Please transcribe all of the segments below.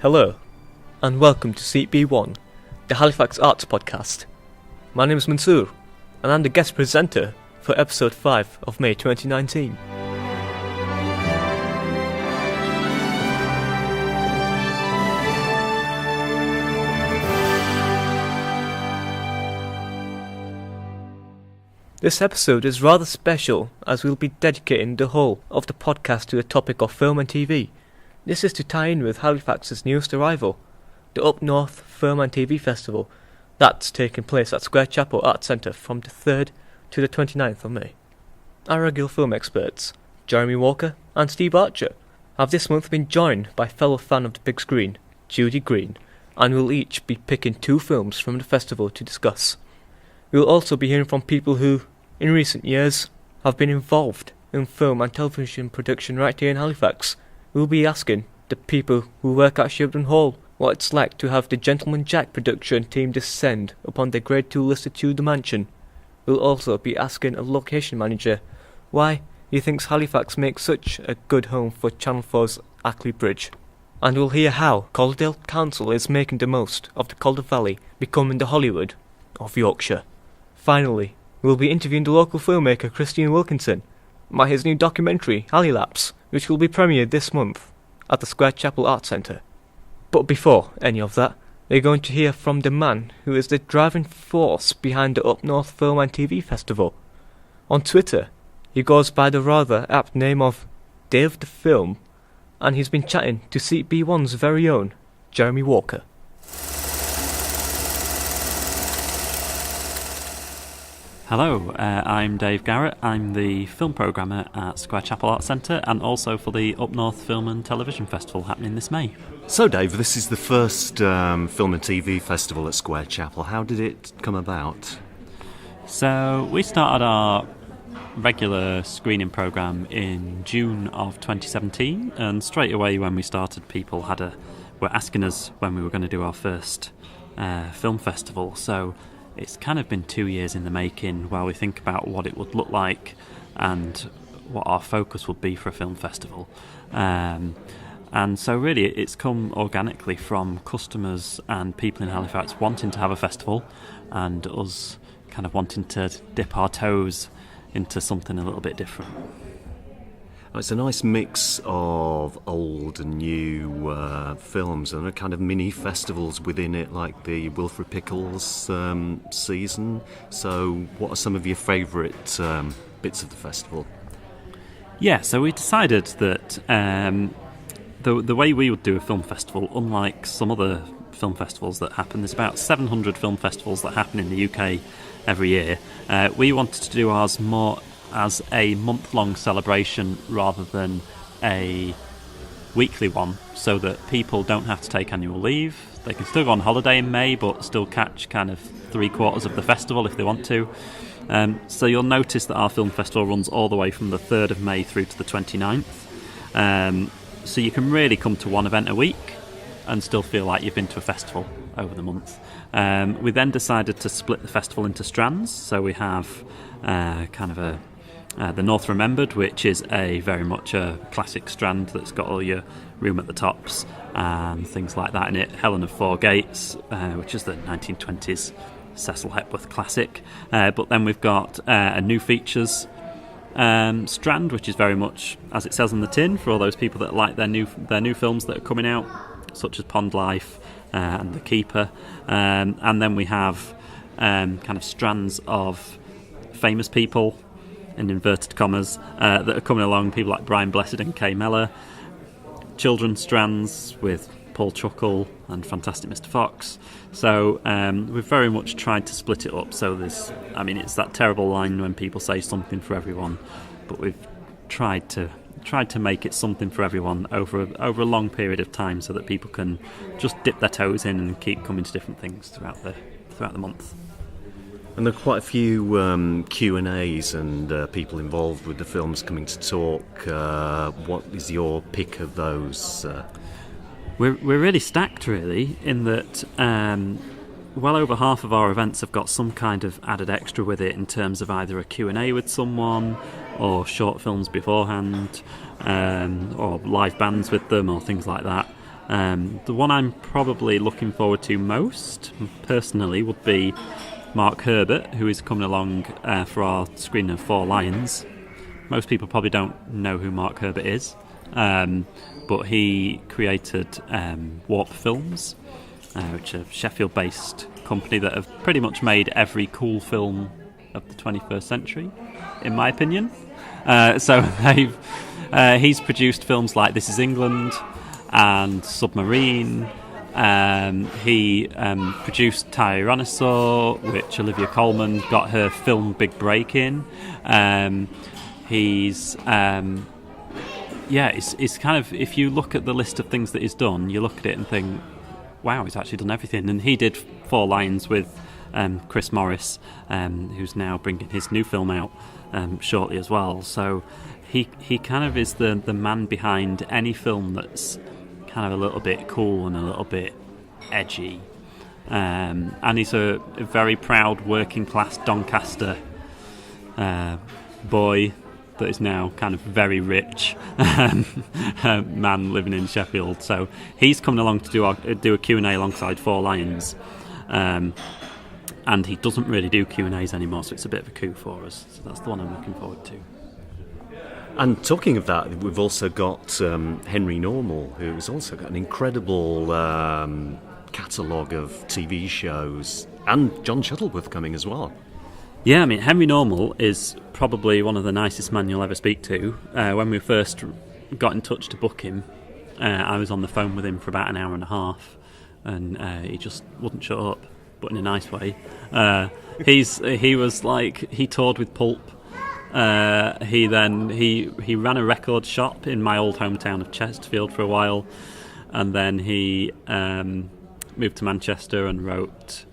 Hello, and welcome to Seat B1, the Halifax Arts Podcast. My name is Mansoor, and I'm the guest presenter for episode 5 of May 2019. This episode is rather special, as we'll be dedicating the whole of the podcast to the topic of film and TV. This is to tie in with Halifax's newest arrival, the Up North Film and TV Festival, that's taking place at Square Chapel Arts Centre from the 3rd to the 29th of May. Our regular film experts, Jeremy Walker and Steve Archer, have this month been joined by fellow fan of the big screen, Judy Green, and will each be picking 2 films from the festival to discuss. We'll also be hearing from people who, in recent years, have been involved in film and television production right here in Halifax. We'll be asking the people who work at Shibden Hall what it's like to have the Gentleman Jack production team descend upon their Grade 2 listed to the mansion. We'll also be asking a location manager why he thinks Halifax makes such a good home for Channel 4's Ackley Bridge. And we'll hear how Calderdale Council is making the most of the Calder Valley becoming the Hollywood of Yorkshire. Finally, we'll be interviewing the local filmmaker Christine Wilkinson about his new documentary, Halifax, which will be premiered this month at the Square Chapel Arts Centre. But before any of that, we're going to hear from the man who is the driving force behind the Up North Film and TV Festival. On Twitter, he goes by the rather apt name of Dave the Film, and he's been chatting to Seat B1's very own Jeremy Walker. Hello, I'm Dave Garrett. I'm the film programmer at Square Chapel Arts Centre and also for the Up North Film and Television Festival happening this May. So Dave, this is the first film and TV festival at Square Chapel. How did it come about? So we started our regular screening programme in June of 2017, and straight away when we started people were asking us when we were going to do our first film festival. So it's kind of been 2 years in the making while we think about what it would look like and what our focus would be for a film festival. And so really it's come organically from customers and people in Halifax wanting to have a festival and us kind of wanting to dip our toes into something a little bit different. It's a nice mix of old and new films and a kind of mini festivals within it, like the Wilfred Pickles season. So what are some of your favourite bits of the festival? Yeah, so we decided that the way we would do a film festival, unlike some other film festivals that happen, there's about 700 film festivals that happen in the UK every year. We wanted to do ours more as a month-long celebration rather than a weekly one, so that people don't have to take annual leave. They can still go on holiday in May but still catch kind of 3/4 of the festival if they want to. So you'll notice that our film festival runs all the way from the 3rd of May through to the 29th. So you can really come to one event a week and still feel like you've been to a festival over the month. We then decided to split the festival into strands. So we have the North Remembered, which is very much a classic strand that's got all your Room at the Tops and things like that in it. Helen of Four Gates, which is the 1920s Cecil Hepworth classic. But then we've got a New Features strand, which is very much, as it says on the tin, for all those people that like their new films that are coming out, such as Pond Life and The Keeper. And then we have kind of strands of famous people, in inverted commas, that are coming along, people like Brian Blessed and Kay Mellor. Children's strands with Paul Chuckle and Fantastic Mr. Fox. So we've very much tried to split it up. So it's that terrible line when people say something for everyone, but we've tried to make it something for everyone over a long period of time, so that people can just dip their toes in and keep coming to different things throughout the month. And there are quite a few Q&As and people involved with the films coming to talk. What is your pick of those? We're really stacked, really, in that well over half of our events have got some kind of added extra with it in terms of either a Q&A with someone or short films beforehand or live bands with them or things like that. The one I'm probably looking forward to most, personally, would be Mark Herbert, who is coming along for our screening of Four Lions. Most people probably don't know who Mark Herbert is, but he created Warp Films, which are a Sheffield-based company that have pretty much made every cool film of the 21st century, in my opinion. So he's produced films like This Is England and Submarine. He produced Tyrannosaur, which Olivia Colman got her film big break in. It's kind of, if you look at the list of things that he's done, you look at it and think, wow, he's actually done everything. And he did Four Lions with Chris Morris, who's now bringing his new film out shortly as well. So he kind of is the man behind any film that's kind of a little bit cool and a little bit edgy. And he's a very proud working class Doncaster boy that is now kind of very rich man living in Sheffield. So he's coming along to do a Q&A alongside Four Lions. And he doesn't really do Q&As anymore, so it's a bit of a coup for us. So that's the one I'm looking forward to. And talking of that, we've also got Henry Normal, who's also got an incredible catalogue of TV shows, and John Shuttleworth coming as well. Yeah, I mean, Henry Normal is probably one of the nicest men you'll ever speak to. When we first got in touch to book him, I was on the phone with him for about an hour and a half, and he just wouldn't shut up, but in a nice way. He was like, he toured with Pulp. He ran a record shop in my old hometown of Chesterfield for a while, and then he moved to Manchester and wrote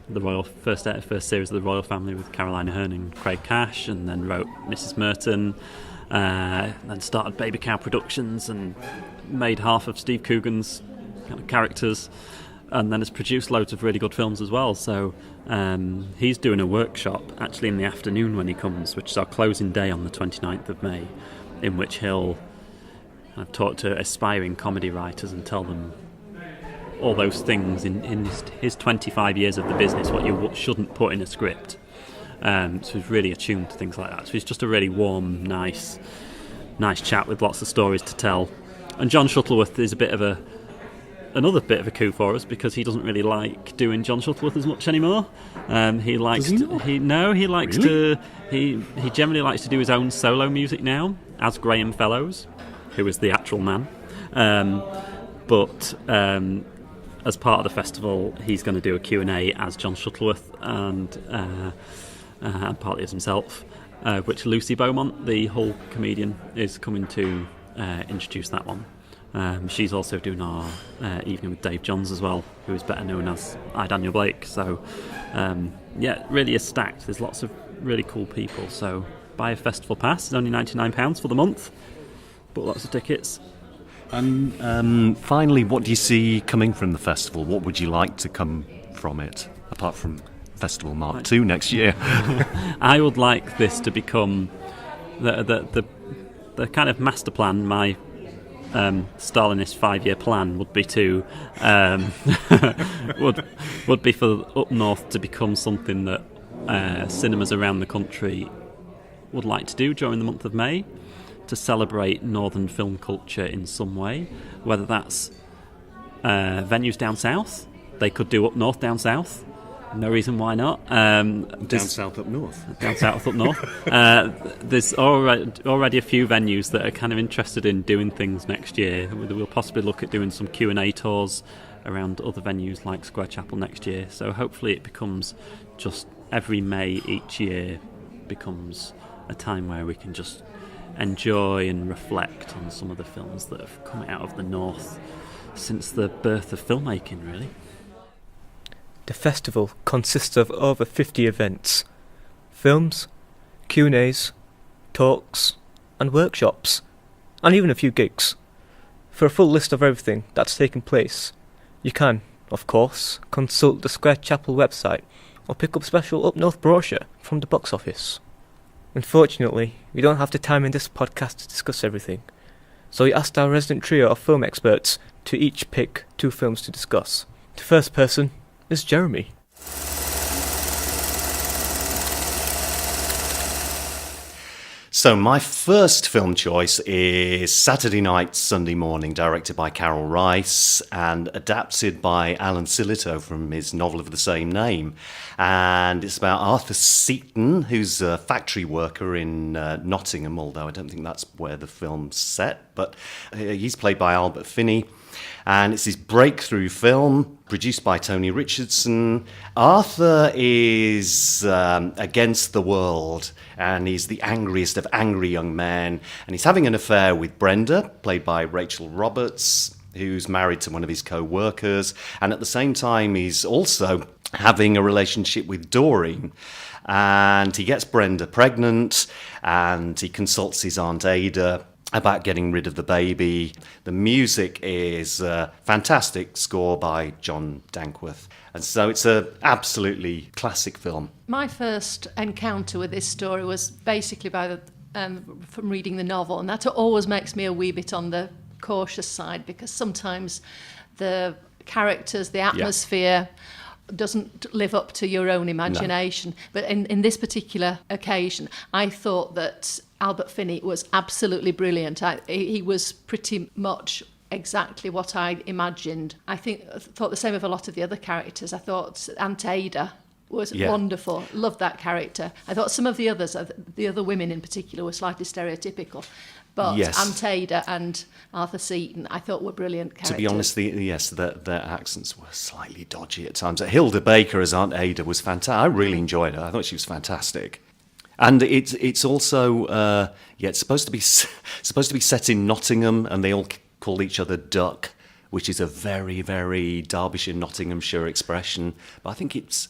the first series of the Royal Family with Carolina Hearn and Craig Cash, and then wrote Mrs. Merton, then started Baby Cow Productions and made half of Steve Coogan's kind of characters, and then has produced loads of really good films as well. So he's doing a workshop actually in the afternoon when he comes, which is our closing day on the 29th of May, in which he'll talk to aspiring comedy writers and tell them all those things in his 25 years of the business, what you shouldn't put in a script. So he's really attuned to things like that. So he's just a really warm, nice chat with lots of stories to tell. And John Shuttleworth is another bit of a coup for us, because he doesn't really like doing John Shuttleworth as much anymore. He generally likes to do his own solo music now as Graham Fellows, who is the actual man. But as part of the festival, he's going to do a Q&A as John Shuttleworth and partly as himself, which Lucy Beaumont, the Hull comedian, is coming to introduce that one. She's also doing our evening with Dave Johns as well, who is better known as I, Daniel Blake. So, really is stacked. There's lots of really cool people. So, buy a festival pass. It's only £99 for the month, but lots of tickets. And finally, what do you see coming from the festival? What would you like to come from it, apart from Festival Mark II next year? I would like this to become the kind of master plan. My Stalinist 5-year plan would be to would be for Up North to become something that cinemas around the country would like to do during the month of May, to celebrate northern film culture in some way, whether that's venues down south. They could do Up North down south. No reason why not. Down south up north. Down south up north. There's already a few venues that are kind of interested in doing things next year. We'll possibly look at doing some Q&A tours around other venues like Square Chapel next year. So hopefully it becomes just every May each year becomes a time where we can just enjoy and reflect on some of the films that have come out of the north since the birth of filmmaking, really. The festival consists of over 50 events, films, Q&As, talks and workshops, and even a few gigs. For a full list of everything that's taken place, you can, of course, consult the Square Chapel website or pick up a special Up North brochure from the box office. Unfortunately, we don't have the time in this podcast to discuss everything, so we asked our resident trio of film experts to each pick 2 films to discuss. The first person is Jeremy. So my first film choice is Saturday Night, Sunday Morning, directed by Carol Rice and adapted by Alan Sillitoe from his novel of the same name. And it's about Arthur Seaton, who's a factory worker in Nottingham, although I don't think that's where the film's set, but he's played by Albert Finney. And it's his breakthrough film, produced by Tony Richardson. Arthur is against the world, and he's the angriest of angry young men. And he's having an affair with Brenda, played by Rachel Roberts, who's married to one of his co-workers. And at the same time, he's also having a relationship with Doreen. And he gets Brenda pregnant, and he consults his Aunt Ada about getting rid of the baby. The music is a fantastic score by John Dankworth. And so it's an absolutely classic film. My first encounter with this story was basically from reading the novel, and that always makes me a wee bit on the cautious side, because sometimes the characters, the atmosphere doesn't live up to your own imagination. No. But in this particular occasion, I thought that Albert Finney was absolutely brilliant. He was pretty much exactly what I imagined. I thought the same of a lot of the other characters. I thought Aunt Ada was wonderful. Loved that character. I thought some of the others, the other women in particular, were slightly stereotypical. But Aunt Ada and Arthur Seaton, I thought, were brilliant characters. To be honest, their accents were slightly dodgy at times. Hilda Baker as Aunt Ada was fantastic. I really enjoyed her. I thought she was fantastic. And it's also it's supposed to be set in Nottingham, and they all call each other Duck, which is a very, very Derbyshire, Nottinghamshire expression. But I think it's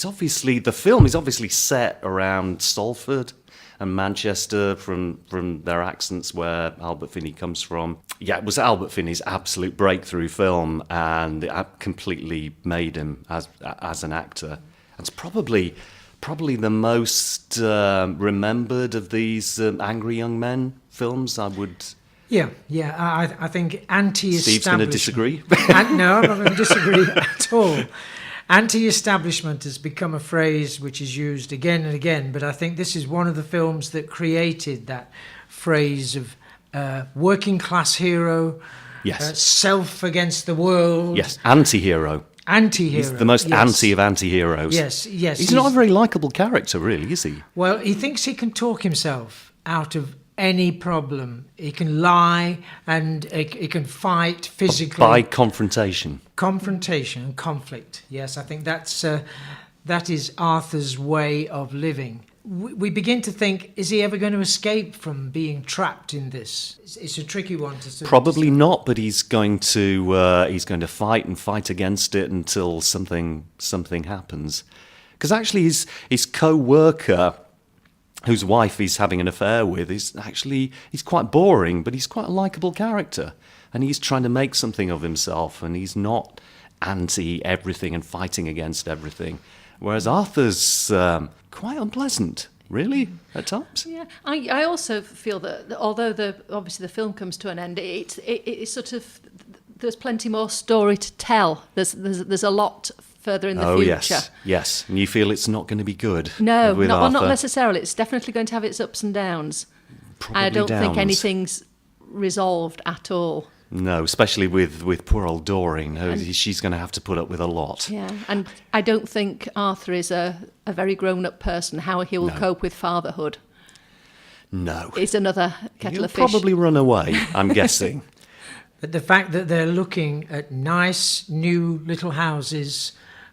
obviously, the film is obviously set around Salford and Manchester from their accents, where Albert Finney comes from. Yeah, it was Albert Finney's absolute breakthrough film, and it completely made him as an actor. It's probably the most remembered of these angry young men films, I would... Yeah, I think anti-establishment... Steve's going to disagree? No, I'm not going to disagree at all. Anti-establishment has become a phrase which is used again and again, but I think this is one of the films that created that phrase of working-class hero, self against the world. Yes, anti-hero. Anti-hero. He's the most anti of anti-heroes. Yes. He's not a very likeable character, really, is he? Well, he thinks he can talk himself out of any problem. He can lie, and he can fight physically. By confrontation. Confrontation and conflict. Yes, I think that is Arthur's way of living. We begin to think, is he ever going to escape from being trapped in this? It's a tricky one to Probably not, but he's going to fight against it until something happens. Because actually, his co-worker, whose wife he's having an affair with, he's quite boring, but he's quite a likeable character, and he's trying to make something of himself, and he's not anti everything and fighting against everything. Whereas Arthur's quite unpleasant, really, at times. Yeah, I also feel that although obviously the film comes to an end, it's sort of, there's plenty more story to tell. There's a lot further in the future. Yes. And you feel it's not going to be good? No, with Arthur? Not necessarily. It's definitely going to have its ups and downs. Probably I don't downs. think anything's resolved at all. No, especially with poor old Doreen. She's going to have to put up with a lot. Yeah, and I don't think Arthur is a very grown-up person. How he will cope with fatherhood. No. It's another kettle of fish. He'll probably run away, I'm guessing. But the fact that they're looking at nice, new little houses,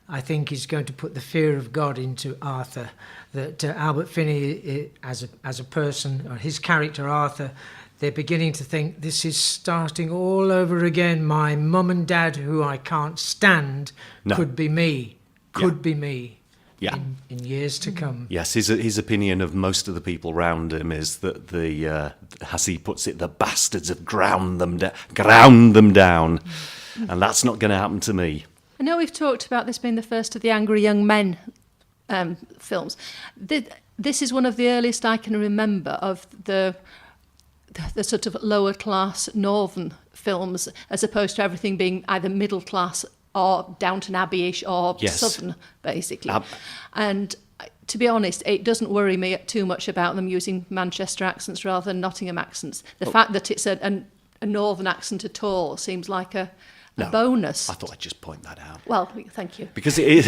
I think is going to put the fear of God into Arthur. That Albert Finney, as a person, or his character Arthur, they're beginning to think, this is starting all over again. My mum and dad, who I can't stand, could be me. Could be me. Yeah. In years to come. Yes, his opinion of most of the people around him is that as he puts it, the bastards have ground them down, and that's not going to happen to me. I know we've talked about this being the first of the angry young men films. This is one of the earliest I can remember of the the sort of lower class northern films, as opposed to everything being either middle class or Downton Abbey-ish or Yes. southern, basically. And to be honest, it doesn't worry me too much about them using Manchester accents rather than Nottingham accents. The fact that it's a northern accent at all seems like a bonus. I thought I'd just point that out. Well, thank you. Because it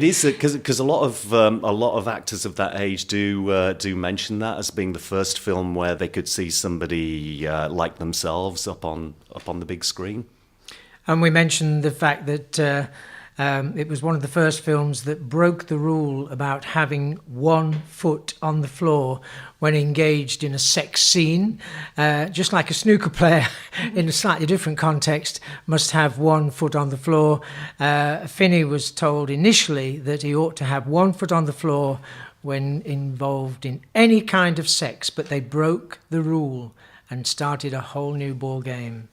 is because a lot of actors of that age do mention that as being the first film where they could see somebody like themselves up on the big screen. And we mentioned the fact that it was one of the first films that broke the rule about having 1 foot on the floor when engaged in a sex scene. Just like a snooker player in a slightly different context must have 1 foot on the floor. Finney was told initially that he ought to have 1 foot on the floor when involved in any kind of sex, but they broke the rule and started a whole new ball game.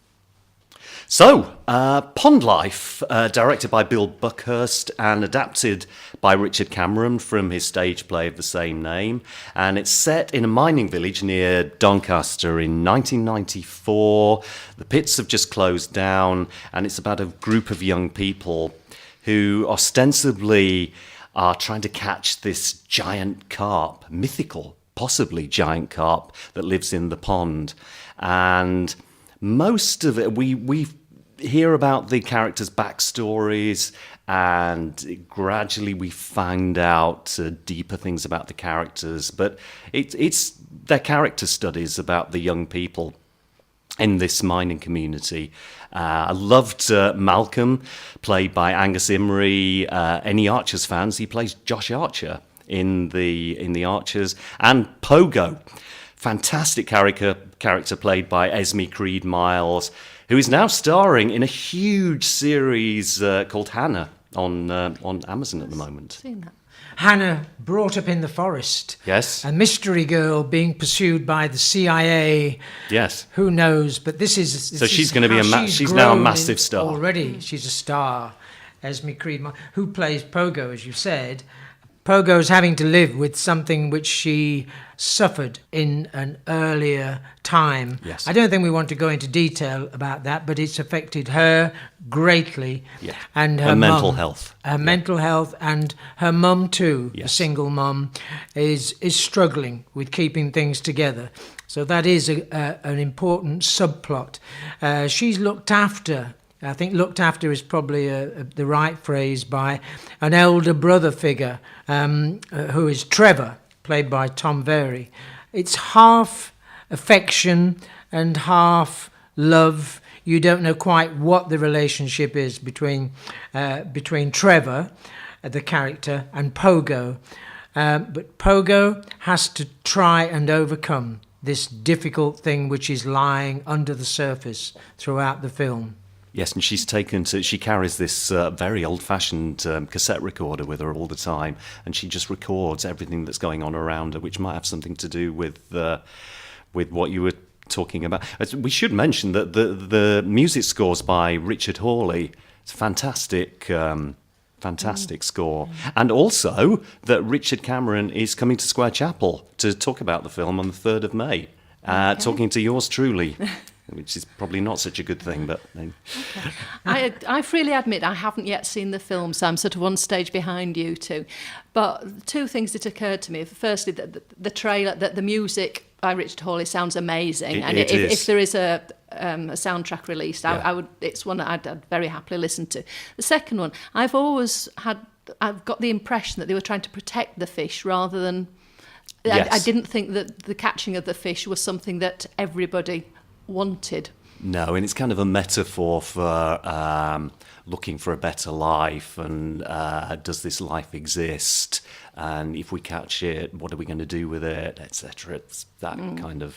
So, Pond Life, directed by Bill Buckhurst and adapted by Richard Cameron from his stage play of the same name. And it's set in a mining village near Doncaster in 1994. The pits have just closed down, and it's about a group of young people who ostensibly are trying to catch this giant carp, mythical, possibly giant carp, that lives in the pond. And most of it, we hear about the characters' backstories, and gradually we find out deeper things about the characters. But it's their character studies about the young people in this mining community. I loved Malcolm, played by Angus Imrie. Any Archers fans? He plays Josh Archer in the Archers, and Pogo. Fantastic character played by Esme Creed Miles, who is now starring in a huge series called Hannah on Amazon at the moment. Seen that. Hannah, brought up in the forest. Yes. A mystery girl being pursued by the CIA. Yes. Who knows? But this is... So she's going to be she's now a massive star. Already, she's a star. Esme Creed, who plays Pogo, as you said. Pogo's having to live with something which she suffered in an earlier time. Yes. I don't think we want to go into detail about that, but it's affected her greatly. Yeah. And her mental health. Her mental health, and her mum too, Yes. a single mum, is struggling with keeping things together. So that is an important subplot. She's looked after. I think looked after is probably the right phrase, by an elder brother figure who is Trevor, played by Tom Very. It's half affection and half love. You don't know quite what the relationship is between Trevor, the character, and Pogo. But Pogo has to try and overcome this difficult thing which is lying under the surface throughout the film. Yes, and she carries this very old-fashioned cassette recorder with her all the time, and she just records everything that's going on around her, which might have something to do with what you were talking about. We should mention that the music score's by Richard Hawley. It's a fantastic score. And also that Richard Cameron is coming to Square Chapel to talk about the film on the 3rd of May, talking to yours truly. Which is probably not such a good thing, but... Okay. I freely admit I haven't yet seen the film, so I'm sort of one stage behind you two. But two things that occurred to me. Firstly, the trailer, the music by Richard Hawley sounds amazing. If there is a soundtrack released, Yeah. it's one that I'd very happily listen to. The second one, I've got the impression that they were trying to protect the fish rather than... Yes. I didn't think that the catching of the fish was something that everybody wanted. No, and it's kind of a metaphor for looking for a better life, and does this life exist, and if we catch it, what are we going to do with it, etc. It's that kind of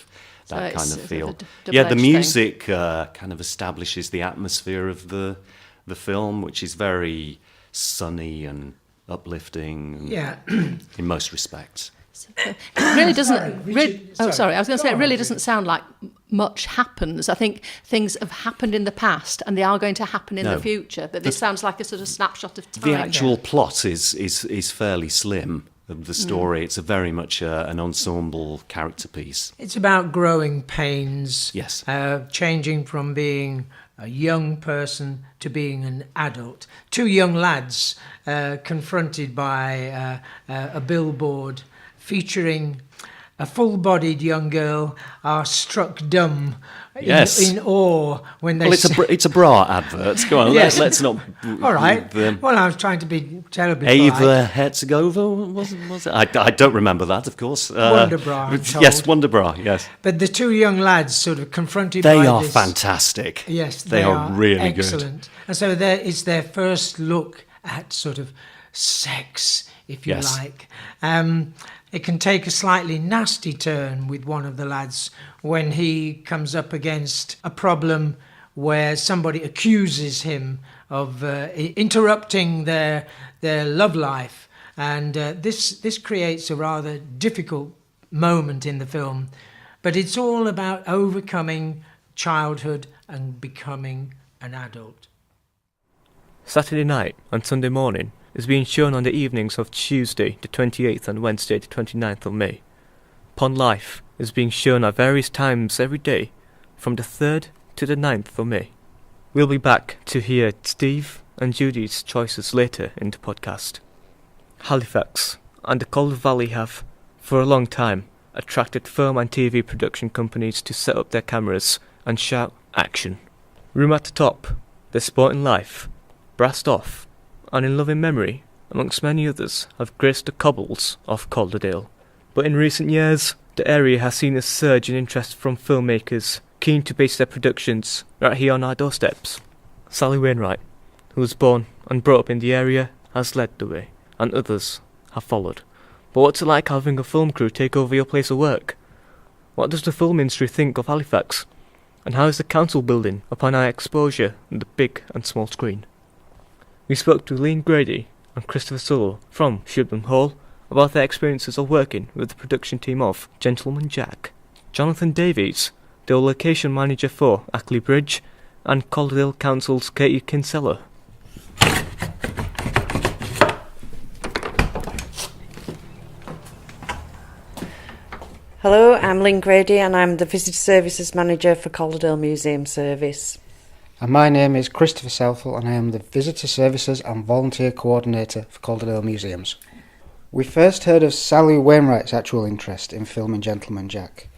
feel. The music kind of establishes the atmosphere of the film, which is very sunny and uplifting. Yeah. In most respects. It really doesn't. Sorry, I was going to say it really doesn't sound like much happens. I think things have happened in the past and they are going to happen in the future. But this sounds like a sort of snapshot of time. The actual plot is fairly slim. of the story. It's a very much an ensemble character piece. It's about growing pains. Yes. Changing from being a young person to being an adult. Two young lads confronted by a billboard featuring a full-bodied young girl are struck dumb in awe when they... Well, it's a bra advert. Go on, Yes. let's not... All right. Well, I was trying to be terribly Ava polite. Herzegova, was it? I don't remember that, of course. Wonder Bra, I'm told. Yes, Wonder Bra, yes. But the two young lads sort of confronted They by are this... fantastic. Yes, they are really excellent. good. And so it's their first look at sort of sex, if you Yes. like. It can take a slightly nasty turn with one of the lads when he comes up against a problem where somebody accuses him of interrupting their love life. And this creates a rather difficult moment in the film. But it's all about overcoming childhood and becoming an adult. Saturday night and Sunday morning is being shown on the evenings of Tuesday the 28th and Wednesday the 29th of May. Pond Life is being shown at various times every day from the 3rd to the 9th of May. We'll be back to hear Steve and Judy's choices later in the podcast. Halifax and the Calder Valley have, for a long time, attracted film and TV production companies to set up their cameras and shout action. Room at the Top, The Sporting Life, Brassed Off, and In Loving Memory, amongst many others, have graced the cobbles of Calderdale. But in recent years, the area has seen a surge in interest from filmmakers keen to base their productions right here on our doorsteps. Sally Wainwright, who was born and brought up in the area, has led the way, and others have followed. But what's it like having a film crew take over your place of work? What does the film industry think of Halifax? And how is the council building upon our exposure on the big and small screen? We spoke to Lynn Grady and Christopher Sewell from Shibden Hall about their experiences of working with the production team of Gentleman Jack. Jonathan Davies, the location manager for Ackley Bridge, and Calderdale Council's Katie Kinsella. Hello, I'm Lynn Grady and I'm the Visitor Services Manager for Calderdale Museum Service. And my name is Christopher Selfel and I am the Visitor Services and Volunteer Coordinator for Calderdale Museums. We first heard of Sally Wainwright's actual interest in filming Gentleman Jack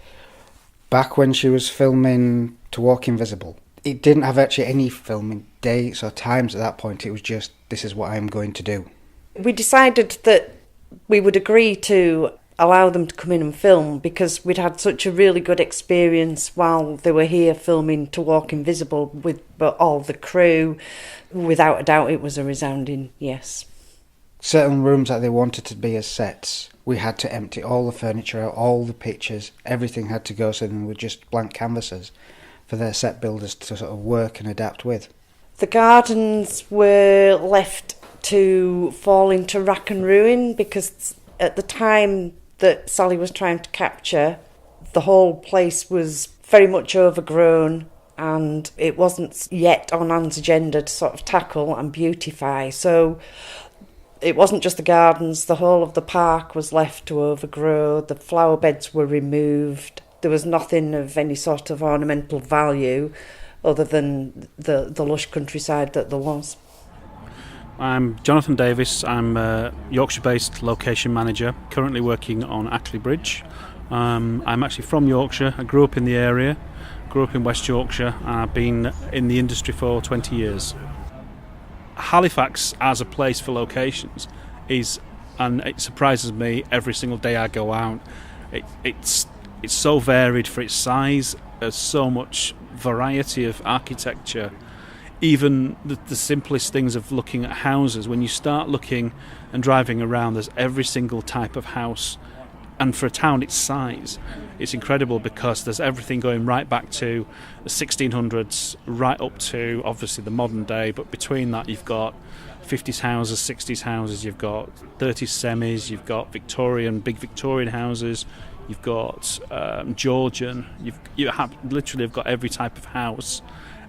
back when she was filming To Walk Invisible. It didn't have actually any filming dates or times at that point, it was just, this is what I'm going to do. We decided that we would agree to allow them to come in and film because we'd had such a really good experience while they were here filming To Walk Invisible with all the crew. Without a doubt, it was a resounding yes. Certain rooms that they wanted to be as sets, we had to empty all the furniture out, all the pictures, everything had to go, so then were just blank canvases for their set builders to sort of work and adapt with. The gardens were left to fall into rack and ruin because at the time that Sally was trying to capture, the whole place was very much overgrown and it wasn't yet on Anne's agenda to sort of tackle and beautify. So it wasn't just the gardens, the whole of the park was left to overgrow, the flower beds were removed, there was nothing of any sort of ornamental value other than the lush countryside that there was. I'm Jonathan Davis. I'm a Yorkshire-based location manager, currently working on Ackley Bridge. I'm actually from Yorkshire. I grew up in the area, grew up in West Yorkshire, and I've been in the industry for 20 years. Halifax as a place for locations is, and it surprises me every single day I go out, it's so varied for its size. There's so much variety of architecture. Even the simplest things of looking at houses, when you start looking and driving around, there's every single type of house. And for a town its size, it's incredible because there's everything going right back to the 1600s, right up to obviously the modern day. But between that, you've got 50s houses, 60s houses, you've got 30s semis, you've got big Victorian houses, you've got Georgian, you have literally got every type of house.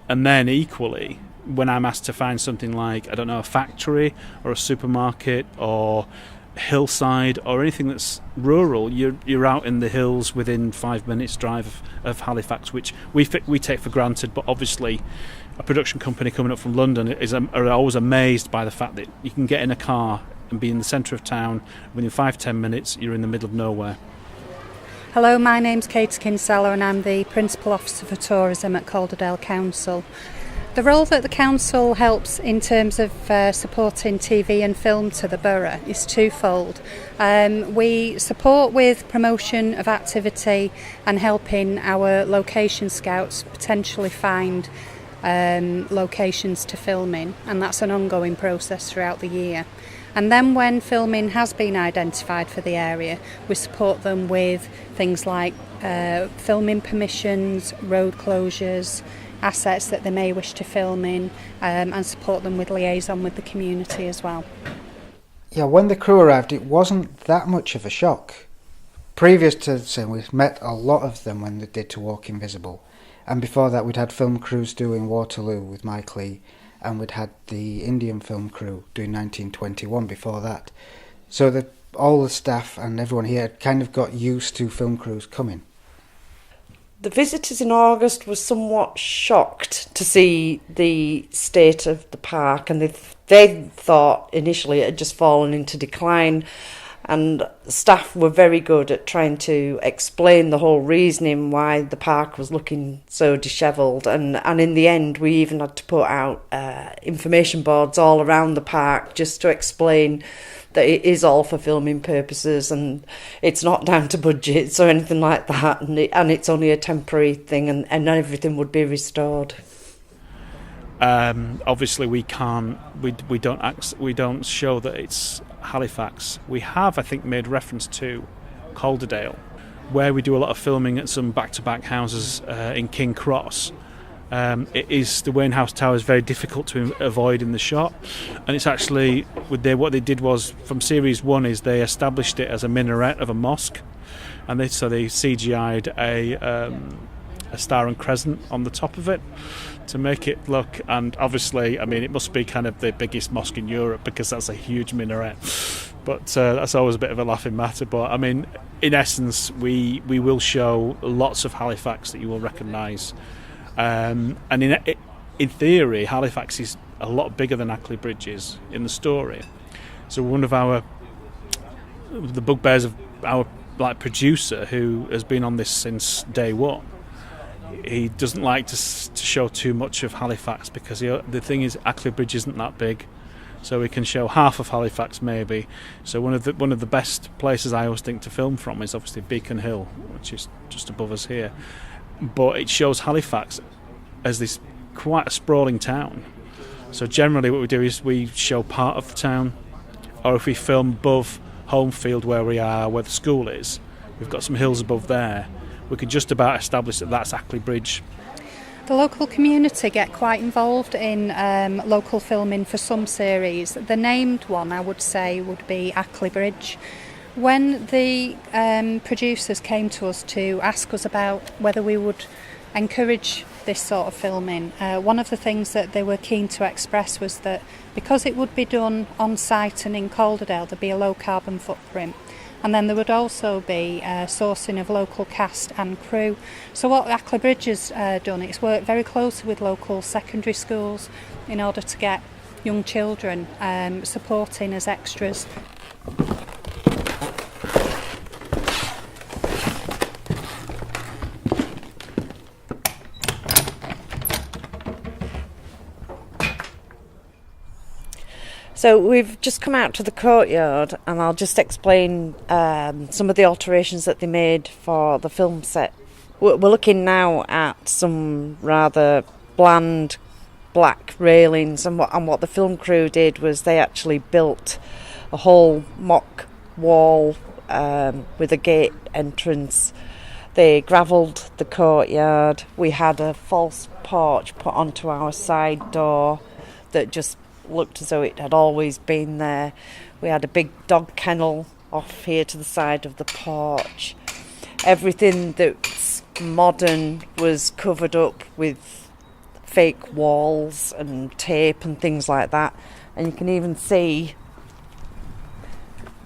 And then equally, when I'm asked to find something like, I don't know, a factory or a supermarket or hillside or anything that's rural, you're out in the hills within 5 minutes drive of Halifax, which we take for granted. But obviously, a production company coming up from London are always amazed by the fact that you can get in a car and be in the centre of town within 5-10 minutes. You're in the middle of nowhere. Hello, my name's Kate Kinsella and I'm the Principal Officer for Tourism at Calderdale Council. The role that the council helps in terms of supporting TV and film to the borough is twofold. We support with promotion of activity and helping our location scouts potentially find locations to film in, and that's an ongoing process throughout the year. And then when filming has been identified for the area, we support them with things like filming permissions, road closures, assets that they may wish to film in, and support them with liaison with the community as well. Yeah, when the crew arrived, it wasn't that much of a shock. Previous to saying, we've met a lot of them when they did To Walk Invisible, and before that we'd had film crews doing Waterloo with Mike Lee, and we'd had the Indian film crew doing 1921 before that. So that all the staff and everyone here had kind of got used to film crews coming. The visitors in August were somewhat shocked to see the state of the park, and they thought initially it had just fallen into decline, and staff were very good at trying to explain the whole reasoning why the park was looking so dishevelled, and in the end we even had to put out information boards all around the park just to explain that it is all for filming purposes and it's not down to budgets or anything like that, and it's only a temporary thing, and everything would be restored. Obviously, we don't show that it's Halifax. We have, I think, made reference to Calderdale, where we do a lot of filming at some back-to-back houses in King Cross. The Wayne House Tower is very difficult to avoid in the shot, and it's actually what they did was, from series 1, is they established it as a minaret of a mosque, and they CGI'd a star and crescent on the top of it to make it look, and obviously, I mean, it must be kind of the biggest mosque in Europe because that's a huge minaret, but that's always a bit of a laughing matter. But I mean, in essence, we will show lots of Halifax that you will recognise. And in theory, Halifax is a lot bigger than Ackley Bridge is in the story. So one of the bugbears of our producer, who has been on this since day one, he doesn't like to show too much of Halifax because the thing is, Ackley Bridge isn't that big, so we can show half of Halifax maybe. So one of the best places I always think to film from is obviously Beacon Hill, which is just above us here. But it shows Halifax as this quite a sprawling town. So generally what we do is we show part of the town, or if we film above Homefield where the school is, we've got some hills above there, we can just about establish that that's Ackley Bridge. The local community get quite involved in local filming for some series. The named one, I would say, would be Ackley Bridge. When the producers came to us to ask us about whether we would encourage this sort of filming, one of the things that they were keen to express was that because it would be done on site and in Calderdale, there'd be a low carbon footprint. And then there would also be sourcing of local cast and crew. So what Ackley Bridge has done, it's worked very closely with local secondary schools in order to get young children supporting as extras. So we've just come out to the courtyard, and I'll just explain some of the alterations that they made for the film set. We're looking now at some rather bland black railings, and what the film crew did was they actually built a whole mock wall with a gate entrance. They gravelled the courtyard. We had a false porch put onto our side door that just looked as though it had always been there. We had a big dog kennel off here to the side of the porch. Everything that's modern was covered up with fake walls and tape and things like that, and you can even see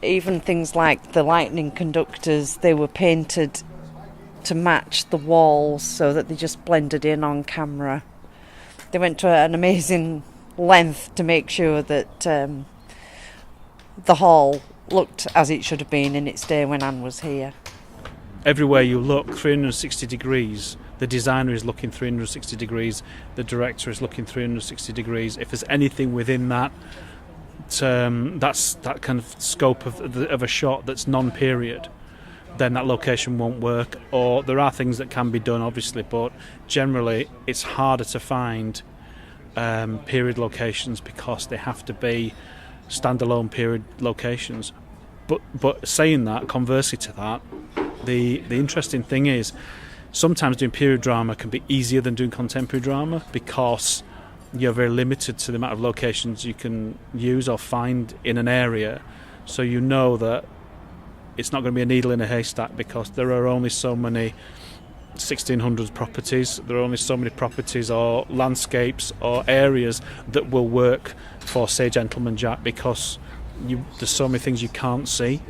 Even things like the lightning conductors, they were painted to match the walls so that they just blended in on camera. They went to an amazing length to make sure that the hall looked as it should have been in its day when Anne was here. Everywhere you look, 360 degrees, the designer is looking 360 degrees, the director is looking 360 degrees. If there's anything within that, that's that kind of scope of a shot that's non-period, then that location won't work. Or there are things that can be done, obviously, but generally it's harder to find period locations because they have to be standalone period locations. But saying that, conversely to that, the interesting thing is sometimes doing period drama can be easier than doing contemporary drama because you're very limited to the amount of locations you can use or find in an area. So you know that it's not going to be a needle in a haystack because there are only so many 1600s properties, there are only so many properties or landscapes or areas that will work for, say, Gentleman Jack, because there's so many things you can't see,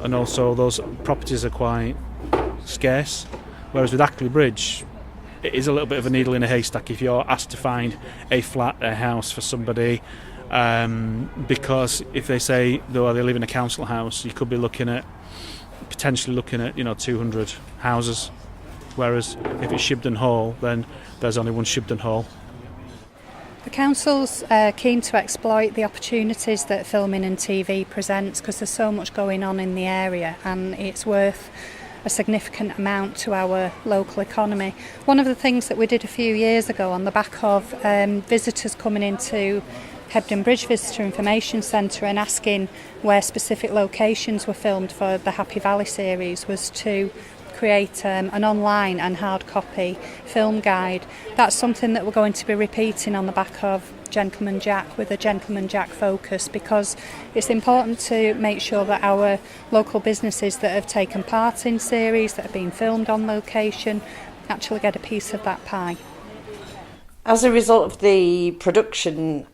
and also those properties are quite scarce. Whereas with Ackley Bridge, it is a little bit of a needle in a haystack if you're asked to find a flat, a house for somebody, because if they say though they live in a council house, you could be potentially looking at 200 houses, whereas if it's Shibden Hall, then there's only one Shibden Hall. The council's keen to exploit the opportunities that filming and TV presents because there's so much going on in the area and it's worth a significant amount to our local economy. One of the things that we did a few years ago on the back of visitors coming into Hebden Bridge Visitor Information Centre and asking where specific locations were filmed for the Happy Valley series was to create an online and hard copy film guide. That's something that we're going to be repeating on the back of Gentleman Jack with a Gentleman Jack focus, because it's important to make sure that our local businesses that have taken part in series that have been filmed on location actually get a piece of that pie. As a result of the production,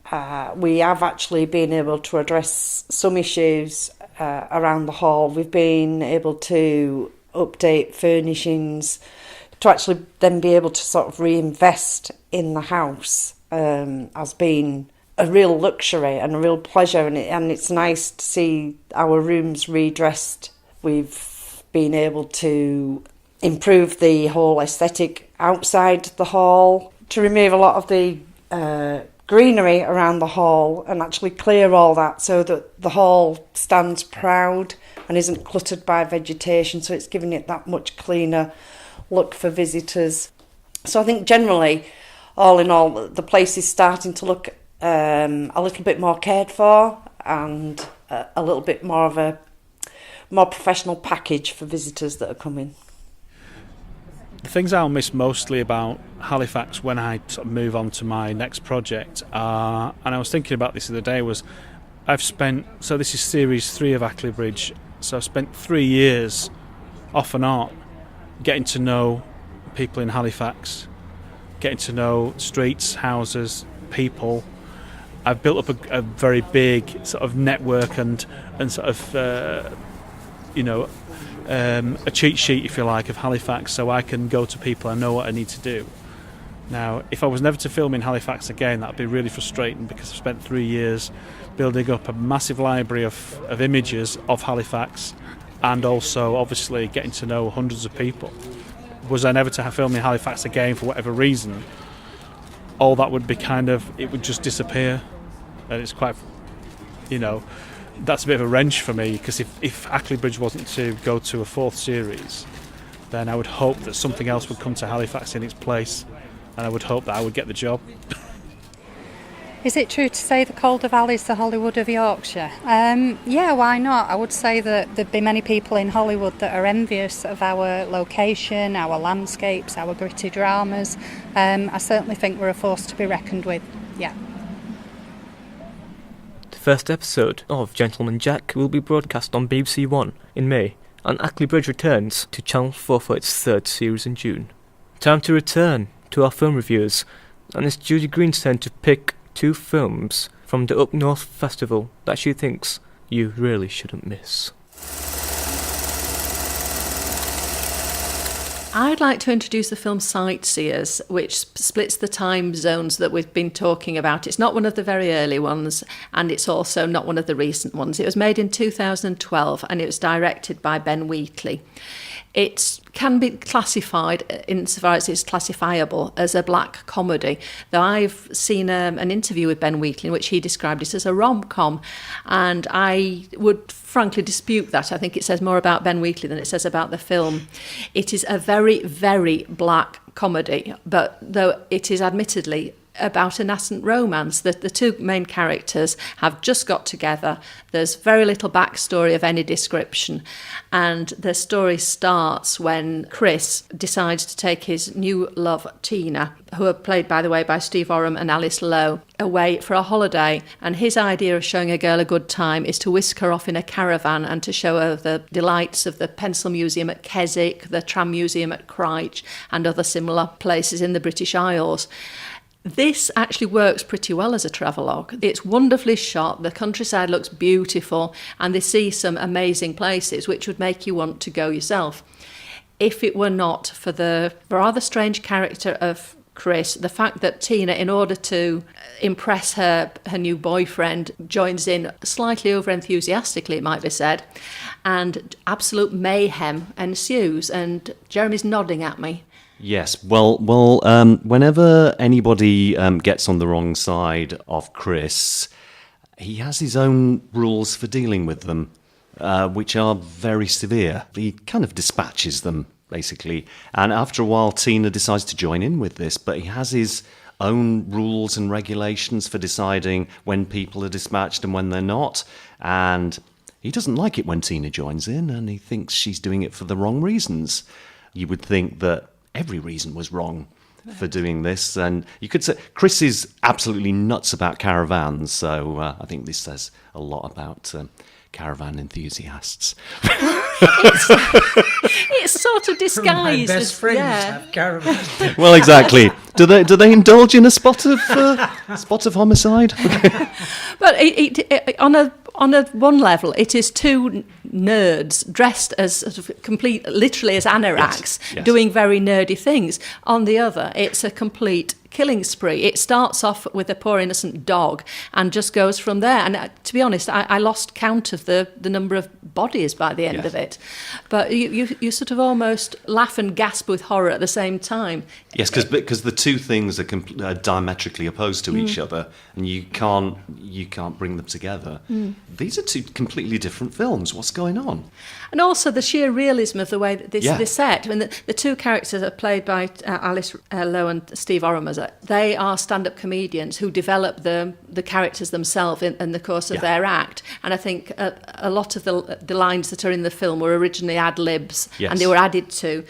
we have actually been able to address some issues around the hall. We've been able to update furnishings to actually then be able to sort of reinvest in the house has been a real luxury and a real pleasure, and it's nice to see our rooms redressed. We've been able to improve the whole aesthetic outside the hall, to remove a lot of the greenery around the hall and actually clear all that so that the hall stands proud and isn't cluttered by vegetation, so it's giving it that much cleaner look for visitors. So I think generally, all in all, the place is starting to look a little bit more cared for and a little bit more of a more professional package for visitors that are coming. The things I'll miss mostly about Halifax when I sort of move on to my next project are, and I was thinking about this the other day, was so this is series 3 of Ackley Bridge, so I've spent 3 years off and on getting to know people in Halifax, getting to know streets, houses, people. I've built up a very big sort of network and sort of a cheat sheet, if you like, of Halifax, so I can go to people and know what I need to do. Now, if I was never to film in Halifax again, that would be really frustrating, because I've spent 3 years building up a massive library of images of Halifax, and also obviously getting to know hundreds of people. Was I never to have filmed in Halifax again for whatever reason, all that would be it would just disappear, and it's quite, that's a bit of a wrench for me, because if Ackley Bridge wasn't to go to a 4th series, then I would hope that something else would come to Halifax in its place, and I would hope that I would get the job. Is it true to say the Calder Valley is the Hollywood of Yorkshire? Yeah, why not? I would say that there'd be many people in Hollywood that are envious of our location, our landscapes, our gritty dramas. I certainly think we're a force to be reckoned with, yeah. The first episode of Gentleman Jack will be broadcast on BBC One in May, and Ackley Bridge returns to Channel 4 for its 3rd series in June. Time to return to our film reviews, and it's Judy Green's turn to pick 2 films from the Up North Festival that she thinks you really shouldn't miss. I'd like to introduce the film Sightseers, which splits the time zones that we've been talking about. It's not one of the very early ones, and it's also not one of the recent ones. It was made in 2012, and it was directed by Ben Wheatley. It can be classified, insofar as it's classifiable, as a black comedy. Though I've seen an interview with Ben Wheatley in which he described it as a rom-com, and I would frankly dispute that. I think it says more about Ben Wheatley than it says about the film. It is a very, very black comedy, but though it is admittedly about a nascent romance. The two main characters have just got together. There's very little backstory of any description, and the story starts when Chris decides to take his new love, Tina, who are played, by the way, by Steve Oram and Alice Lowe, away for a holiday. And his idea of showing a girl a good time is to whisk her off in a caravan and to show her the delights of the Pencil Museum at Keswick, the Tram Museum at Christchurch, and other similar places in the British Isles. This actually works pretty well as a travelogue. It's wonderfully shot, the countryside looks beautiful, and they see some amazing places which would make you want to go yourself. If it were not for the rather strange character of Chris, the fact that Tina, in order to impress her new boyfriend, joins in slightly over-enthusiastically, it might be said, and absolute mayhem ensues, and Jeremy's nodding at me. Yes, well, whenever anybody gets on the wrong side of Chris, he has his own rules for dealing with them, which are very severe. He kind of dispatches them, basically. And after a while, Tina decides to join in with this, but he has his own rules and regulations for deciding when people are dispatched and when they're not. And he doesn't like it when Tina joins in, and he thinks she's doing it for the wrong reasons. You would think that every reason was wrong for doing this, and you could say Chris is absolutely nuts about caravans, so I think this says a lot about caravan enthusiasts. It's sort of disguised. My best friends have caravans. Well, exactly. Do they indulge in a spot of homicide? But on a one level, it is two nerds dressed as sort of literally as anoraks, yes. doing very nerdy things. On the other, it's a complete killing spree. It starts off with a poor innocent dog and just goes from there. And to be honest, I lost count of the number of bodies by the end of it. But you sort of almost laugh and gasp with horror at the same time. Yes, because the two things are diametrically opposed to each other, and you can't bring them together. These are two completely different films. What's going on? And also the sheer realism of the way that this is set. I mean, the two characters are played by Alice Lowe and Steve Oram. They are stand-up comedians who develop the characters themselves in the course of their act. And I think a lot of the lines that are in the film were originally ad-libs, and they were added to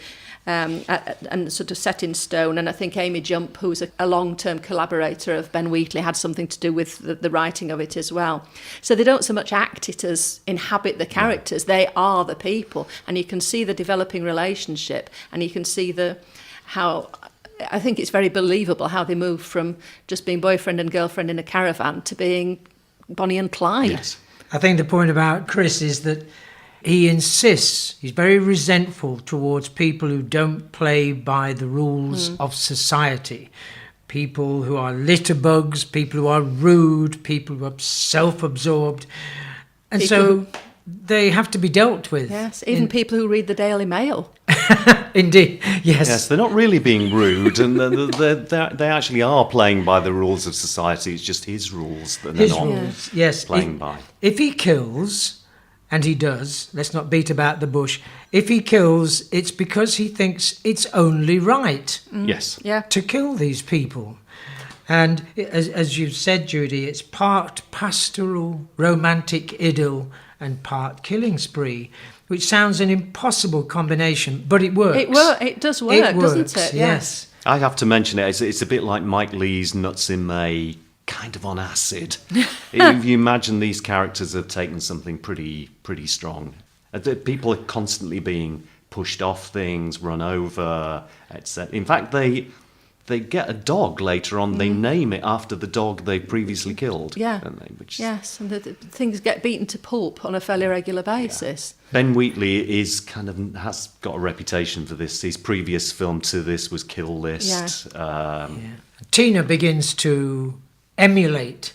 and sort of set in stone. And I think Amy Jump, who's a long-term collaborator of Ben Wheatley, had something to do with the writing of it as well. So they don't so much act it as inhabit the characters. They are the people. And you can see the developing relationship, and you can see how... I think it's very believable how they move from just being boyfriend and girlfriend in a caravan to being Bonnie and Clyde. Yes. I think the point about Chris is that he insists, he's very resentful towards people who don't play by the rules of society. People who are litterbugs, people who are rude, people who are self-absorbed. And so they have to be dealt with. Yes, even people who read the Daily Mail. Indeed, yes. Yes, they're not really being rude, and they actually are playing by the rules of society. It's just his rules that they're not playing by. If he kills, and he does, let's not beat about the bush, if he kills, it's because he thinks it's only right Yes. to kill these people. And as you've said, Judy, it's part pastoral, romantic idyll and part killing spree, which sounds an impossible combination, but it works. It does work, doesn't it? Yes. I have to mention it. It's a bit like Mike Leigh's Nuts in May, kind of on acid. If you imagine these characters have taken something pretty strong. People are constantly being pushed off things, run over, etc. In fact, they they get a dog later on. They name it after the dog they previously killed. Yeah. Don't they? Which Yes, and the things get beaten to pulp on a fairly regular basis. Ben Wheatley has got a reputation for this. His previous film to this was Kill List. Tina begins to emulate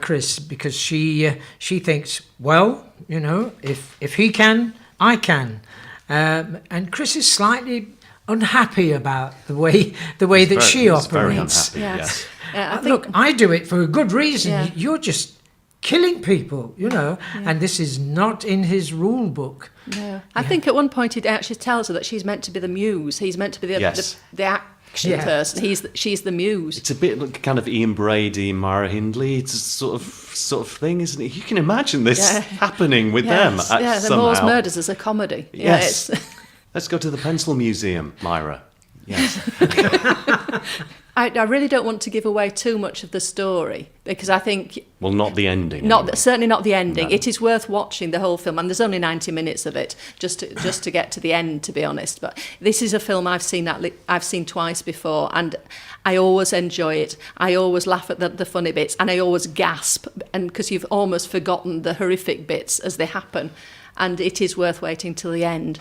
Chris, because she thinks, well, you know, if he can, I can. And Chris is slightly unhappy about the way that she operates. Very unhappy, yes. I think, Look, I do it for a good reason. Yeah. You're just killing people, you know, and this is not in his rule book. no. I think at one point it actually tells her that she's meant to be the muse. He's meant to be the action person. She's the muse. It's a bit like kind of Ian Brady, Myra Hindley. It's a sort of thing, isn't it? You can imagine this happening with them. The somehow. Moore's Murders as a comedy. Yes. Yeah, Let's go to the Pencil Museum, Myra. Yes. I really don't want to give away too much of the story, because I think Well, not the ending. certainly not the ending. No. It is worth watching the whole film, and there's only 90 minutes of it just to get to the end, to be honest. But this is a film I've seen twice before, and I always enjoy it. I always laugh at the funny bits, and I always gasp, and because you've almost forgotten the horrific bits as they happen, and it is worth waiting till the end.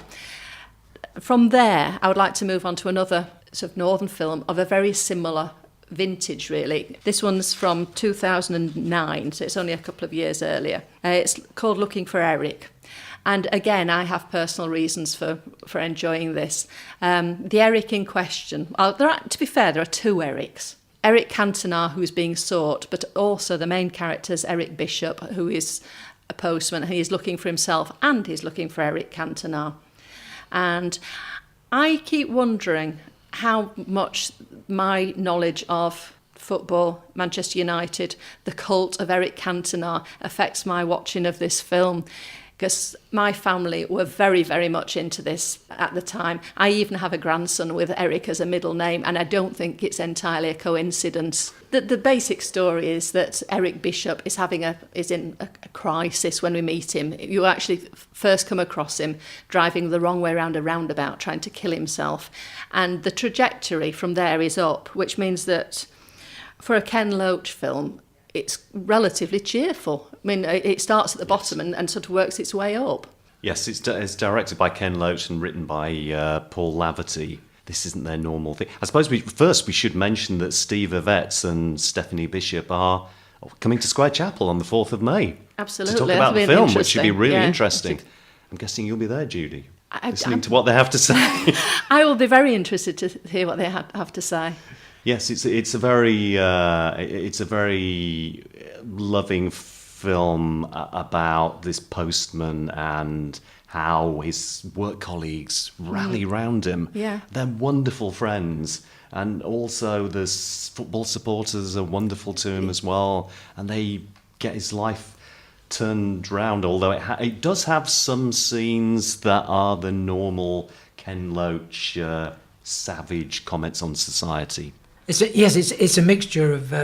From there, I would like to move on to another sort of northern film of a very similar vintage, really. This one's from 2009, so it's only a couple of years earlier. It's called Looking for Eric. And again, I have personal reasons for enjoying this. The Eric in question, to be fair, there are two Erics. Eric Cantona, who's being sought, but also the main character's Eric Bishop, who is a postman, and he's looking for himself and he's looking for Eric Cantona. And I keep wondering how much my knowledge of football, Manchester United, the cult of Eric Cantona affects my watching of this film, because my family were very, very much into this at the time. I even have a grandson with Eric as a middle name, and I don't think it's entirely a coincidence. The basic story is that Eric Bishop is in a crisis when we meet him. You actually first come across him driving the wrong way around a roundabout, trying to kill himself. And the trajectory from there is up, which means that for a Ken Loach film, it's relatively cheerful. I mean, it starts at the bottom and sort of works its way up. Yes, it's directed by Ken Loach and written by Paul Laverty. This isn't their normal thing. I suppose we should mention that Steve Ovett and Stephanie Bishop are coming to Square Chapel on the 4th of May. Absolutely. To talk about the film, which should be really interesting. I'm guessing you'll be there, Judy, listening to what they have to say. I will be very interested to hear what they have to say. Yes, it's a very loving film about this postman and how his work colleagues rally round him. Yeah. They're wonderful friends, and also the football supporters are wonderful to him as well, and they get his life turned round, although it does have some scenes that are the normal Ken Loach savage comments on society. It's a mixture of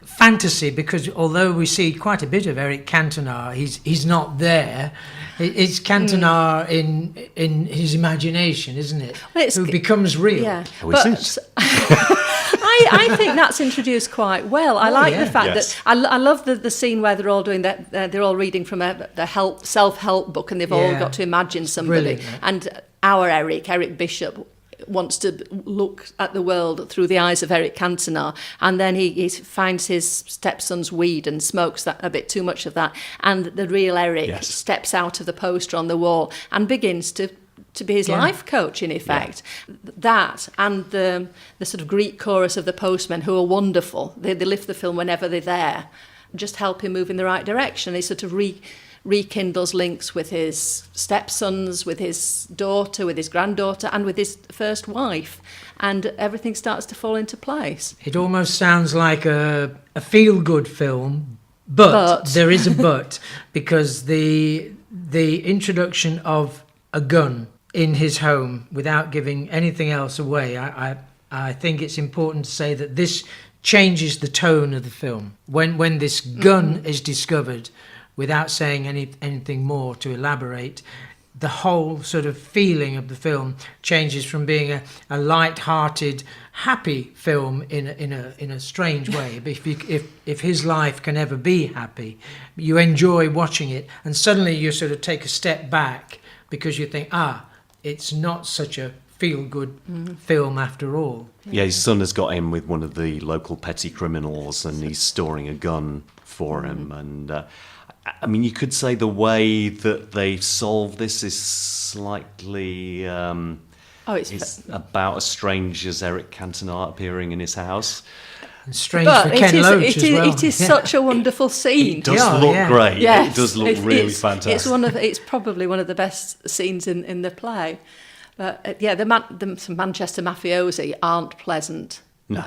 fantasy, because although we see quite a bit of Eric Cantona, he's not there. It's Cantona in his imagination, isn't it? Well, who becomes real. Yeah, Is it? I think that's introduced quite well. I like the fact Yes. that I love the scene where they're all doing that. They're all reading from the self-help book, and they've all got to imagine somebody. Brilliant. And our Eric Bishop, wants to look at the world through the eyes of Eric Cantona, and then he finds his stepson's weed and smokes that a bit too much of that, and the real Eric steps out of the poster on the wall and begins to be his life coach, in effect. That and the sort of Greek chorus of the postmen, who are wonderful. They lift the film whenever they're there, just help him move in the right direction. They sort of rekindles links with his stepsons, with his daughter, with his granddaughter, and with his first wife, and everything starts to fall into place. It almost sounds like a feel-good film, but there is a but, because the introduction of a gun in his home without giving anything else away, I think it's important to say that this changes the tone of the film. When this gun is discovered, without saying anything more to elaborate, the whole sort of feeling of the film changes from being a light-hearted, happy film in a strange way. If his life can ever be happy, you enjoy watching it, and suddenly you sort of take a step back because you think, it's not such a feel-good film after all. Yeah, his son has got in with one of the local petty criminals, and he's storing a gun for him. And I mean, you could say the way that they solve this is slightly. It's about as strange as Eric Cantona appearing in his house. And strange for Ken Loach as well. It is such a wonderful scene. It does look great. Yes, it does look really fantastic. It's probably one of the best scenes in the play. But the Manchester mafiosi aren't pleasant. No.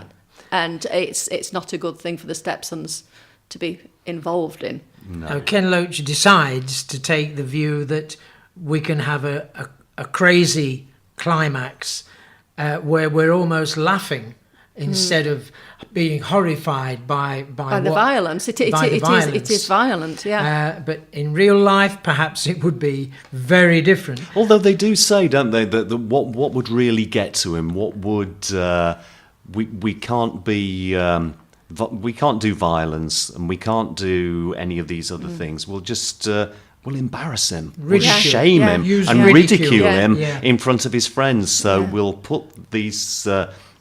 And it's not a good thing for the stepsons to be involved in. No. Ken Loach decides to take the view that we can have a crazy climax where we're almost laughing instead of being horrified by the violence. It is violent, yeah. But in real life, perhaps it would be very different. Although they do say, don't they, that what would really get to him? What would we can't be. We can't do violence, and we can't do any of these other things. We'll just we'll embarrass him, we'll shame him, and ridicule him in front of his friends. So we'll put these,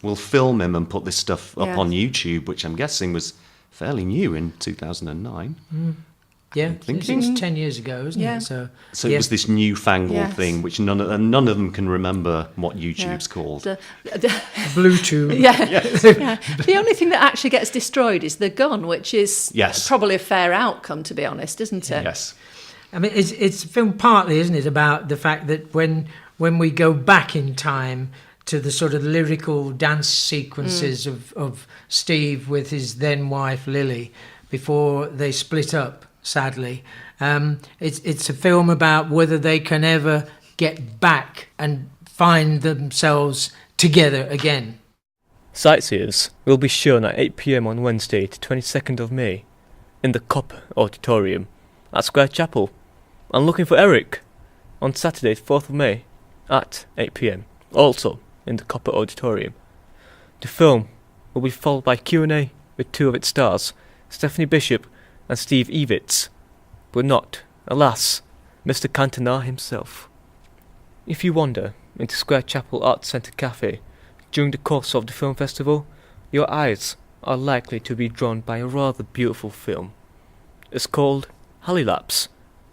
we'll film him and put this stuff up on YouTube, which I'm guessing was fairly new in 2009. Yeah, it's 10 years ago, isn't it? So it was this newfangled thing, which none of them can remember what YouTube's called. Bluetooth. Yeah. The only thing that actually gets destroyed is the gun, which is probably a fair outcome, to be honest, isn't it? Yes. I mean, it's a film partly, isn't it, about the fact that when we go back in time to the sort of lyrical dance sequences of Steve with his then wife Lily before they split up. Sadly, it's a film about whether they can ever get back and find themselves together again. Sightseers will be shown at 8 p.m. on Wednesday, the 22nd of May, in the Copper Auditorium at Square Chapel. And looking for Eric on Saturday, 4th of May, at 8 p.m. also in the Copper Auditorium. The film will be followed by Q&A with two of its stars, Stephanie Bishop and Steve Evitz, but not, alas, Mr. Cantona himself. If you wander into Square Chapel Arts Centre Cafe during the course of the film festival, your eyes are likely to be drawn by a rather beautiful film. It's called Halifax,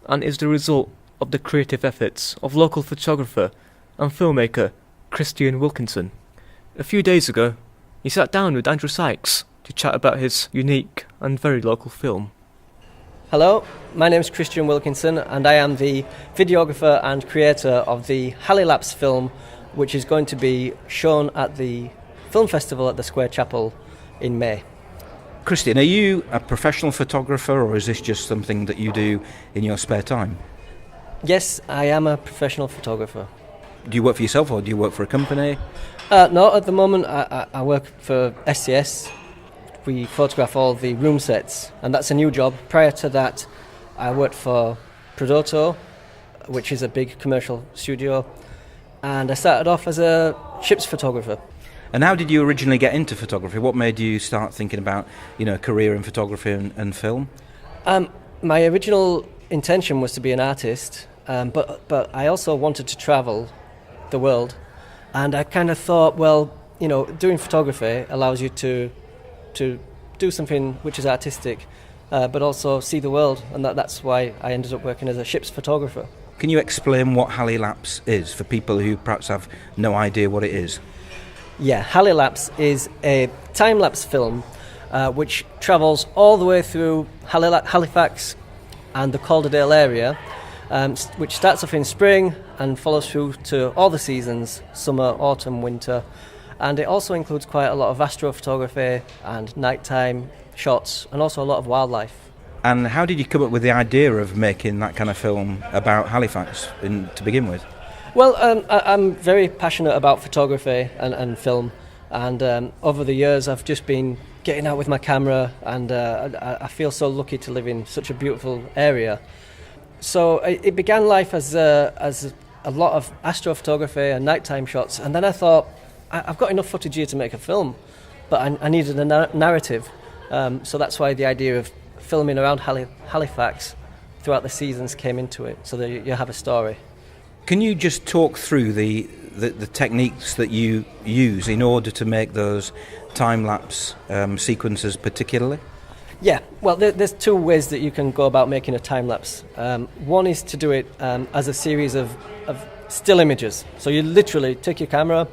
and is the result of the creative efforts of local photographer and filmmaker Christian Wilkinson. A few days ago, he sat down with Andrew Sykes to chat about his unique and very local film. Hello, my name is Christian Wilkinson and I am the videographer and creator of the Halifax film, which is going to be shown at the film festival at the Square Chapel in May. Christian, are you a professional photographer or is this just something that you do in your spare time? Yes, I am a professional photographer. Do you work for yourself or do you work for a company? No, at the moment I work for SCS. We photograph all the room sets, and that's a new job. Prior to that, I worked for Prodotto, which is a big commercial studio, and I started off as a ships photographer. And how did you originally get into photography? What made you start thinking about, a career in photography and film? My original intention was to be an artist, but I also wanted to travel the world, and I kind of thought, doing photography allows you to do something which is artistic, but also see the world, and that's why I ended up working as a ship's photographer. Can you explain what Halifax is for people who perhaps have no idea what it is? Yeah, Halifax is a time-lapse film which travels all the way through Halifax and the Calderdale area, which starts off in spring and follows through to all the seasons, summer, autumn, winter. And it also includes quite a lot of astrophotography and nighttime shots, and also a lot of wildlife. And how did you come up with the idea of making that kind of film about Halifax to begin with? Well, I'm very passionate about photography and film, and over the years I've just been getting out with my camera, and I feel so lucky to live in such a beautiful area. So it began life as a lot of astrophotography and nighttime shots, and then I thought, I've got enough footage here to make a film, but I needed a narrative. So that's why the idea of filming around Halifax throughout the seasons came into it, so that you have a story. Can you just talk through the techniques that you use in order to make those time-lapse sequences particularly? Yeah, well, there's two ways that you can go about making a time-lapse. One is to do it as a series of still images. So you literally take your camera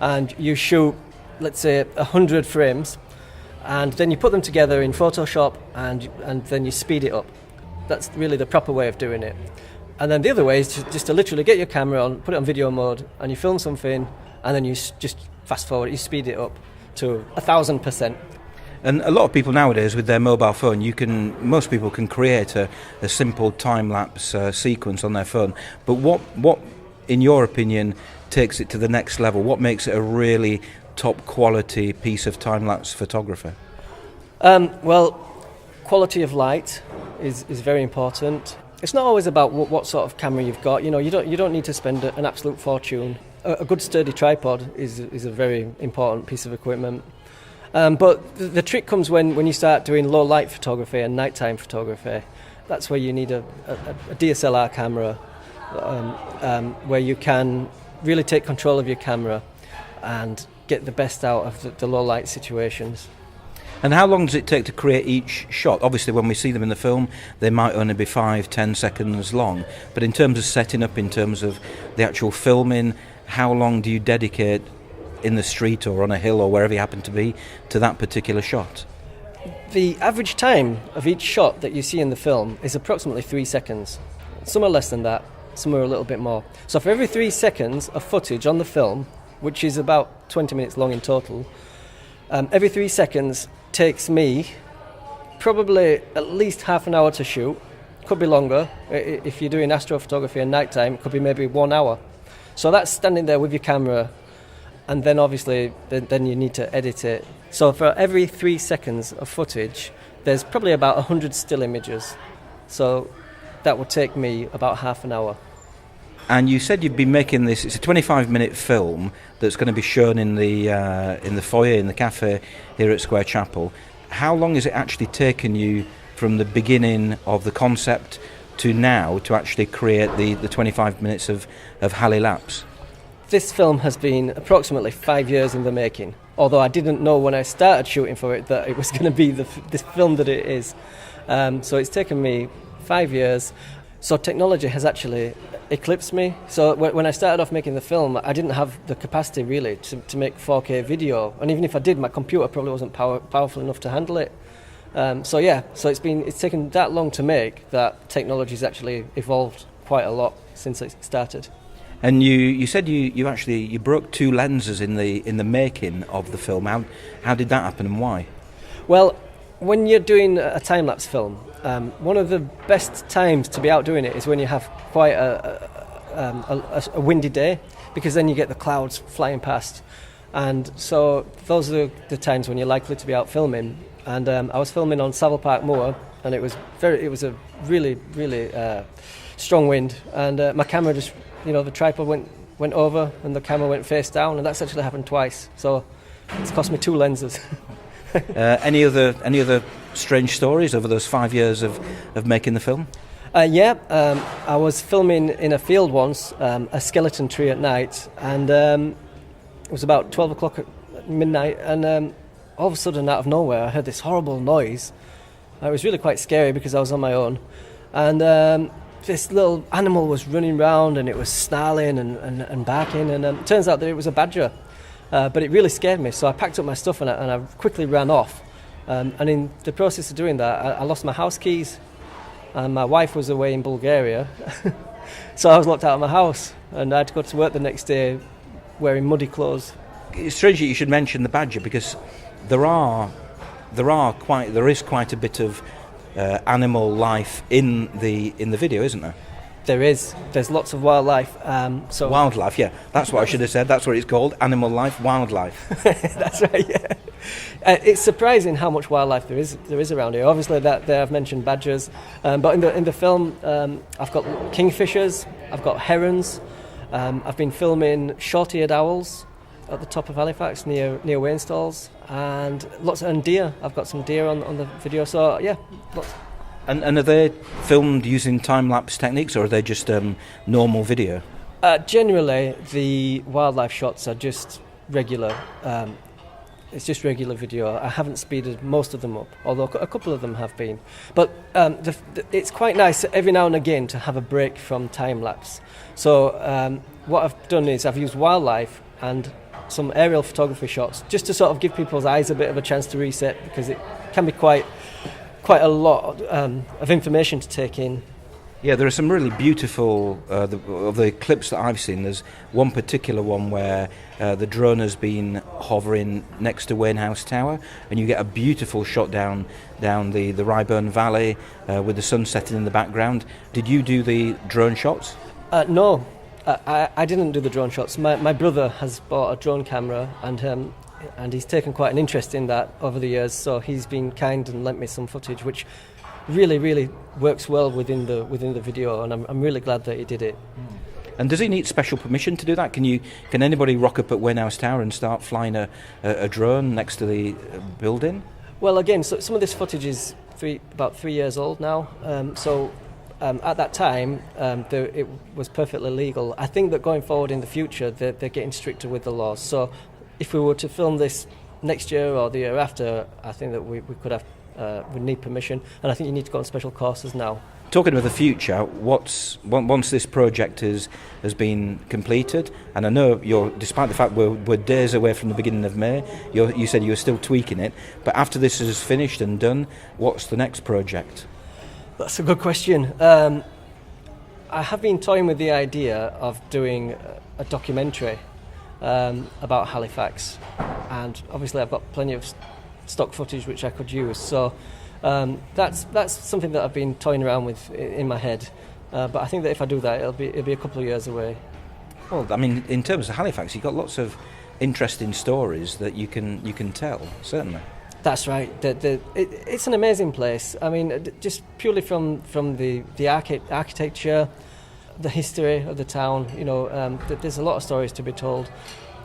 and you shoot, let's say, 100 frames, and then you put them together in Photoshop and then you speed it up. That's really the proper way of doing it. And then the other way is just to literally get your camera on, put it on video mode, and you film something, and then you just fast forward, you speed it up to 1,000%. And a lot of people nowadays with their mobile phone, most people can create a simple time-lapse sequence on their phone. But what, in your opinion, takes it to the next level? What makes it a really top-quality piece of time-lapse photography? Well, quality of light is very important. It's not always about what sort of camera you've got. You know, you don't need to spend an absolute fortune. A good sturdy tripod is a very important piece of equipment. But the trick comes when you start doing low light photography and nighttime photography. That's where you need a DSLR camera, where you can really take control of your camera and get the best out of the low light situations. And how long does it take to create each shot? Obviously, when we see them in the film, they might only be 5-10 seconds long. But in terms of setting up, in terms of the actual filming, how long do you dedicate in the street or on a hill or wherever you happen to be to that particular shot? The average time of each shot that you see in the film is approximately 3 seconds. Some are less than that, some are a little bit more. So for every 3 seconds of footage on the film, which is about 20 minutes long in total, every 3 seconds takes me probably at least half an hour to shoot. Could be longer. If you're doing astrophotography at night time, it could be maybe 1 hour. So that's standing there with your camera, and then obviously then you need to edit it. So for every 3 seconds of footage, there's probably about 100 still images. So that would take me about half an hour. And you said you'd been making this. It's a 25-minute film that's going to be shown in the foyer, in the cafe here at Square Chapel. How long has it actually taken you from the beginning of the concept to now to actually create the 25 minutes of Halifax? This film has been approximately 5 years in the making, although I didn't know when I started shooting for it that it was going to be this film that it is. So it's taken me 5 years. So technology has actually eclipsed me. So when I started off making the film, I didn't have the capacity really to make 4K video, and even if I did, my computer probably wasn't powerful enough to handle it. So it's taken that long to make that technology's actually evolved quite a lot since it started. And you said you broke 2 lenses in the making of the film. How did that happen and why? Well, when you're doing a time-lapse film, one of the best times to be out doing it is when you have quite a windy day, because then you get the clouds flying past. And so those are the times when you're likely to be out filming. And I was filming on Savile Park Moor, and it was a really, really strong wind. And my camera just, the tripod went over and the camera went face down, and that's actually happened twice. So it's cost me 2 lenses. Any other strange stories over those 5 years of making the film? I was filming in a field once, a skeleton tree at night, and it was about 12 o'clock at midnight, and all of a sudden, out of nowhere, I heard this horrible noise. It was really quite scary because I was on my own, and this little animal was running around, and it was snarling and barking, and it turns out that it was a badger. But it really scared me, so I packed up my stuff and I quickly ran off. And in the process of doing that, I lost my house keys, and my wife was away in Bulgaria. So I was locked out of my house, and I had to go to work the next day wearing muddy clothes. It's strange that you should mention the badger, because there is quite a bit of animal life in the video, isn't there? There's lots of wildlife. So Wildlife, yeah. That's what I should have said. That's what it's called. Animal life, wildlife. That's right. Yeah. It's surprising how much wildlife there is around here. Obviously, that there I've mentioned badgers, but in the film, I've got kingfishers, I've got herons, I've been filming short-eared owls at the top of Halifax near Wainstalls, and deer. I've got some deer on the video. So yeah, lots. And are they filmed using time-lapse techniques, or are they just normal video? Generally, the wildlife shots are just regular. It's just regular video. I haven't speeded most of them up, although a couple of them have been. But it's quite nice every now and again to have a break from time-lapse. So what I've done is I've used wildlife and some aerial photography shots just to sort of give people's eyes a bit of a chance to reset, because it can be quite a lot of information to take in. Yeah, there are some really beautiful, of the clips that I've seen, there's one particular one where the drone has been hovering next to Wayne House Tower, and you get a beautiful shot down the Ryburn Valley with the sun setting in the background. Did you do the drone shots? No, I didn't do the drone shots. My brother has bought a drone camera, and he's taken quite an interest in that over the years, so he's been kind and lent me some footage, which really, really works well within the video, and I'm really glad that he did it. And does he need special permission to do that? Can anybody rock up at Wayne House Tower and start flying a drone next to the building? Well, again, so some of this footage is about 3 years old now, at that time, it was perfectly legal. I think that going forward in the future, they're getting stricter with the laws. So if we were to film this next year or the year after, I think that we could have we need permission, and I think you need to go on special courses now. Talking of the future, once this project has been completed, and I know despite the fact we're days away from the beginning of May, you said you were still tweaking it, but after this is finished and done, what's the next project? That's a good question. I have been toying with the idea of doing a documentary about Halifax, and obviously I've got plenty of stock footage which I could use, so that's something that I've been toying around with in my head, but I think that if I do that, it'll be a couple of years away. Well, I mean, in terms of Halifax, you've got lots of interesting stories that you can tell, certainly. That's right. It's an amazing place. I mean, just purely from the architecture, the history of the town, there's a lot of stories to be told.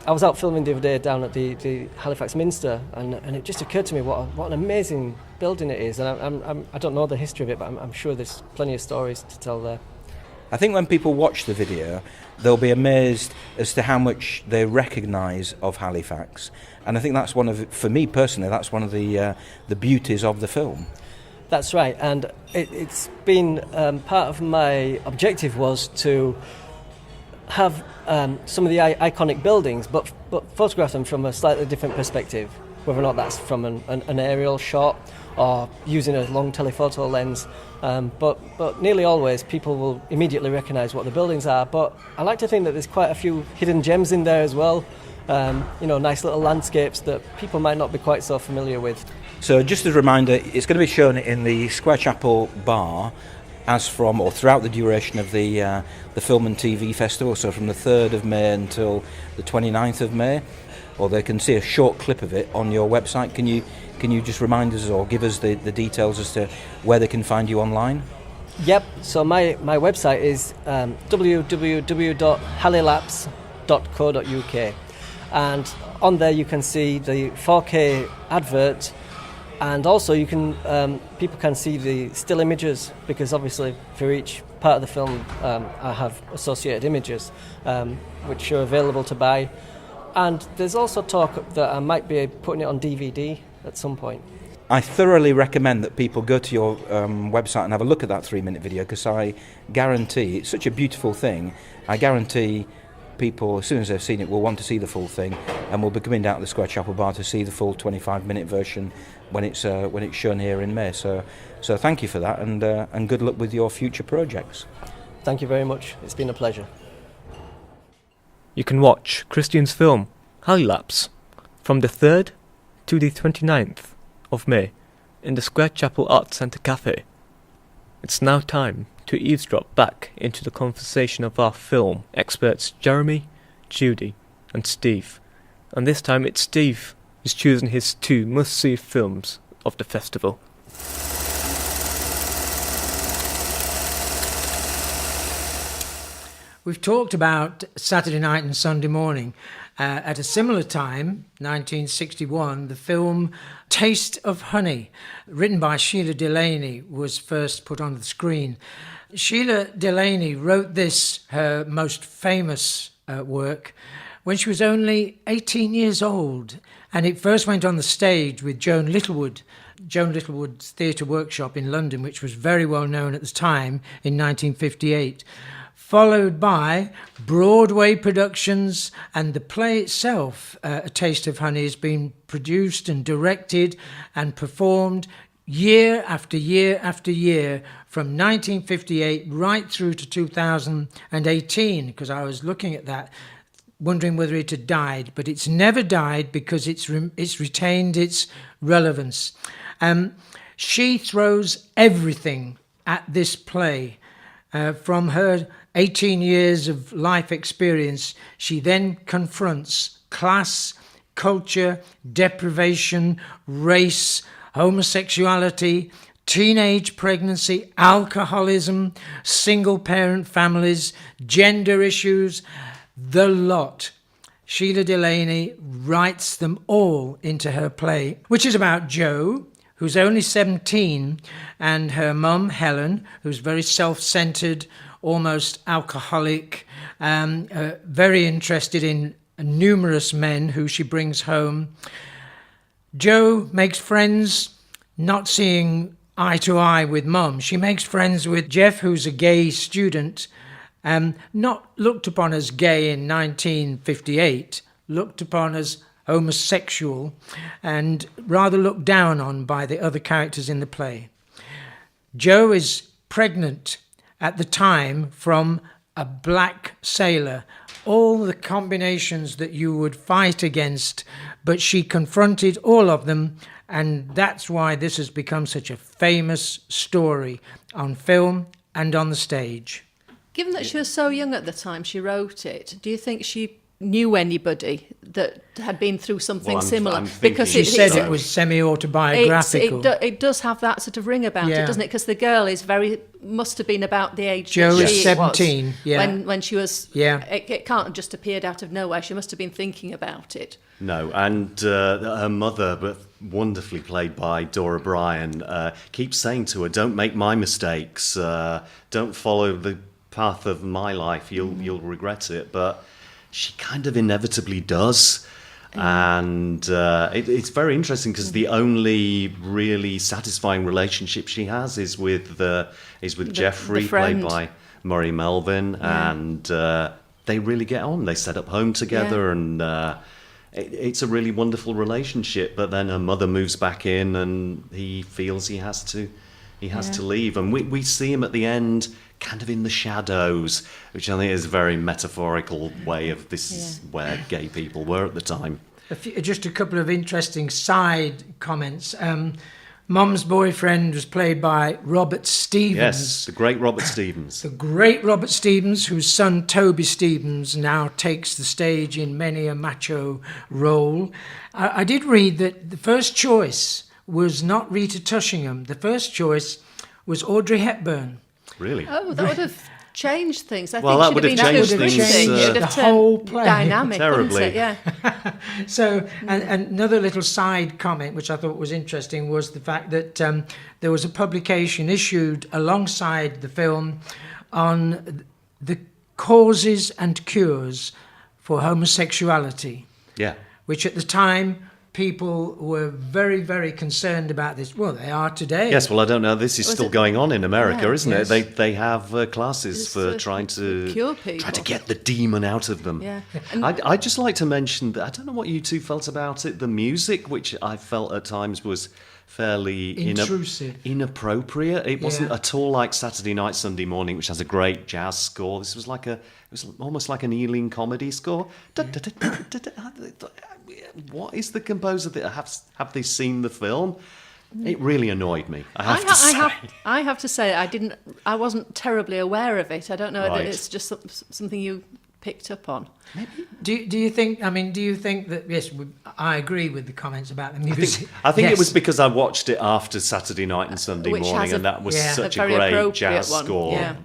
I was out filming the other day down at the Halifax Minster, and it just occurred to me what an amazing building it is. And I don't know the history of it, but I'm sure there's plenty of stories to tell there. I think when people watch the video, they'll be amazed as to how much they recognise of Halifax. And I think that's for me personally, that's one of the beauties of the film. That's right, and it's been part of my objective was to have some of the iconic buildings, but photograph them from a slightly different perspective, whether or not that's from an aerial shot or using a long telephoto lens. But nearly always people will immediately recognise what the buildings are. But I like to think that there's quite a few hidden gems in there as well. Nice little landscapes that people might not be quite so familiar with. So just as a reminder, it's going to be shown in the Square Chapel Bar throughout the duration of the Film and TV Festival, so from the 3rd of May until the 29th of May, or they can see a short clip of it on your website. Can you just remind us or give us the details as to where they can find you online? Yep, so my website is www.halilapse.co.uk, and on there you can see the 4K advert, and also you can people can see the still images, because obviously for each part of the film I have associated images which are available to buy, and there's also talk that I might be putting it on DVD at some point. I thoroughly recommend that people go to your website and have a look at that 3-minute video, because I guarantee it's such a beautiful thing. I guarantee people, as soon as they've seen it, will want to see the full thing, and will be coming down to the Square Chapel Bar to see the full 25-minute version when it's shown here in May. So thank you for that, and good luck with your future projects. Thank you very much. It's been a pleasure. You can watch Christian's film Halifax from the 3rd to the 29th of May in the Square Chapel Arts Centre Cafe. It's now time to eavesdrop back into the conversation of our film experts Jeremy, Judy and Steve. And this time it's Steve who's chosen his 2 must-see films of the festival. We've talked about Saturday night and Sunday morning. At a similar time, 1961, the film Taste of Honey, written by Sheila Delaney, was first put on the screen. Sheila Delaney wrote this, her most famous work, when she was only 18 years old, and it first went on the stage with Joan Littlewood's Theatre Workshop in London, which was very well known at the time, in 1958. Followed by Broadway productions, and the play itself, A Taste of Honey, has been produced and directed and performed year after year after year from 1958 right through to 2018, because I was looking at that, wondering whether it had died, but it's never died because it's retained its relevance. She throws everything at this play. From her 18 years of life experience, she then confronts class, culture, deprivation, race, homosexuality, teenage pregnancy, alcoholism, single-parent families, gender issues, the lot. Sheila Delaney writes them all into her play, which is about Jo, who's only 17, and her mum, Helen, who's very self-centred, almost alcoholic, very interested in numerous men who she brings home. Jo makes friends, not seeing eye to eye with mum. She makes friends with Jeff, who's a gay student, not looked upon as gay in 1958, looked upon as homosexual, and rather looked down on by the other characters in the play. Jo is pregnant at the time from a black sailor, all the combinations that you would fight against, but she confronted all of them, and that's why this has become such a famous story on film and on the stage. Given that she was so young at the time she wrote it, do you think she knew anybody that had been through something similar? Because she said it was semi-autobiographical. It does have that sort of ring about it, doesn't it? Because the girl must have been about the age Jo that is she 17, was when she was. Yeah. It can't have just appeared out of nowhere. She must have been thinking about it. No, and her mother, wonderfully played by Dora Bryan, keeps saying to her, "Don't make my mistakes. Don't follow the path of my life. You'll regret it." But she kind of inevitably does. And it's very interesting because the only really satisfying relationship she has is with Jeffrey, played by Murray Melvin, and they really get on. They set up home together, and it's a really wonderful relationship. But then her mother moves back in, and he feels he has to leave, and we see him at the end, kind of in the shadows, which I think is a very metaphorical way of this is where gay people were at the time. Just a couple of interesting side comments. Mum's boyfriend was played by Robert Stevens. Yes, the great Robert Stevens. The great Robert Stevens, whose son Toby Stevens now takes the stage in many a macho role. I did read that the first choice was not Rita Tushingham. The first choice was Audrey Hepburn. Really? Oh, that would have changed things. I well, think that would have changed things. It would have the whole play. Dynamic, terribly. It? Yeah. So, and another little side comment, which I thought was interesting, was the fact that there was a publication issued alongside the film on the causes and cures for homosexuality. Yeah. Which at the time people were very, very concerned about this. Well, they are today. Yes, well, I don't know. This is still going on in America, isn't yes. it? They have classes for trying to cure people. Try to get the demon out of them. Yeah. I'd just like to mention that I don't know what you two felt about it. The music, which I felt at times was fairly intrusive, inappropriate. It wasn't at all like Saturday Night, Sunday Morning, which has a great jazz score. This was almost like an Ealing comedy score. What is the composer that have they seen the film? It really annoyed me. I have to say, I wasn't terribly aware of it. I don't know whether Right. it's just something you picked up on. Do you think? I mean, do you think that? Yes, I agree with the comments about the music. I think Yes. it was because I watched it after Saturday night and Sunday Which morning, has and that was such a very great appropriate jazz one. score Yeah.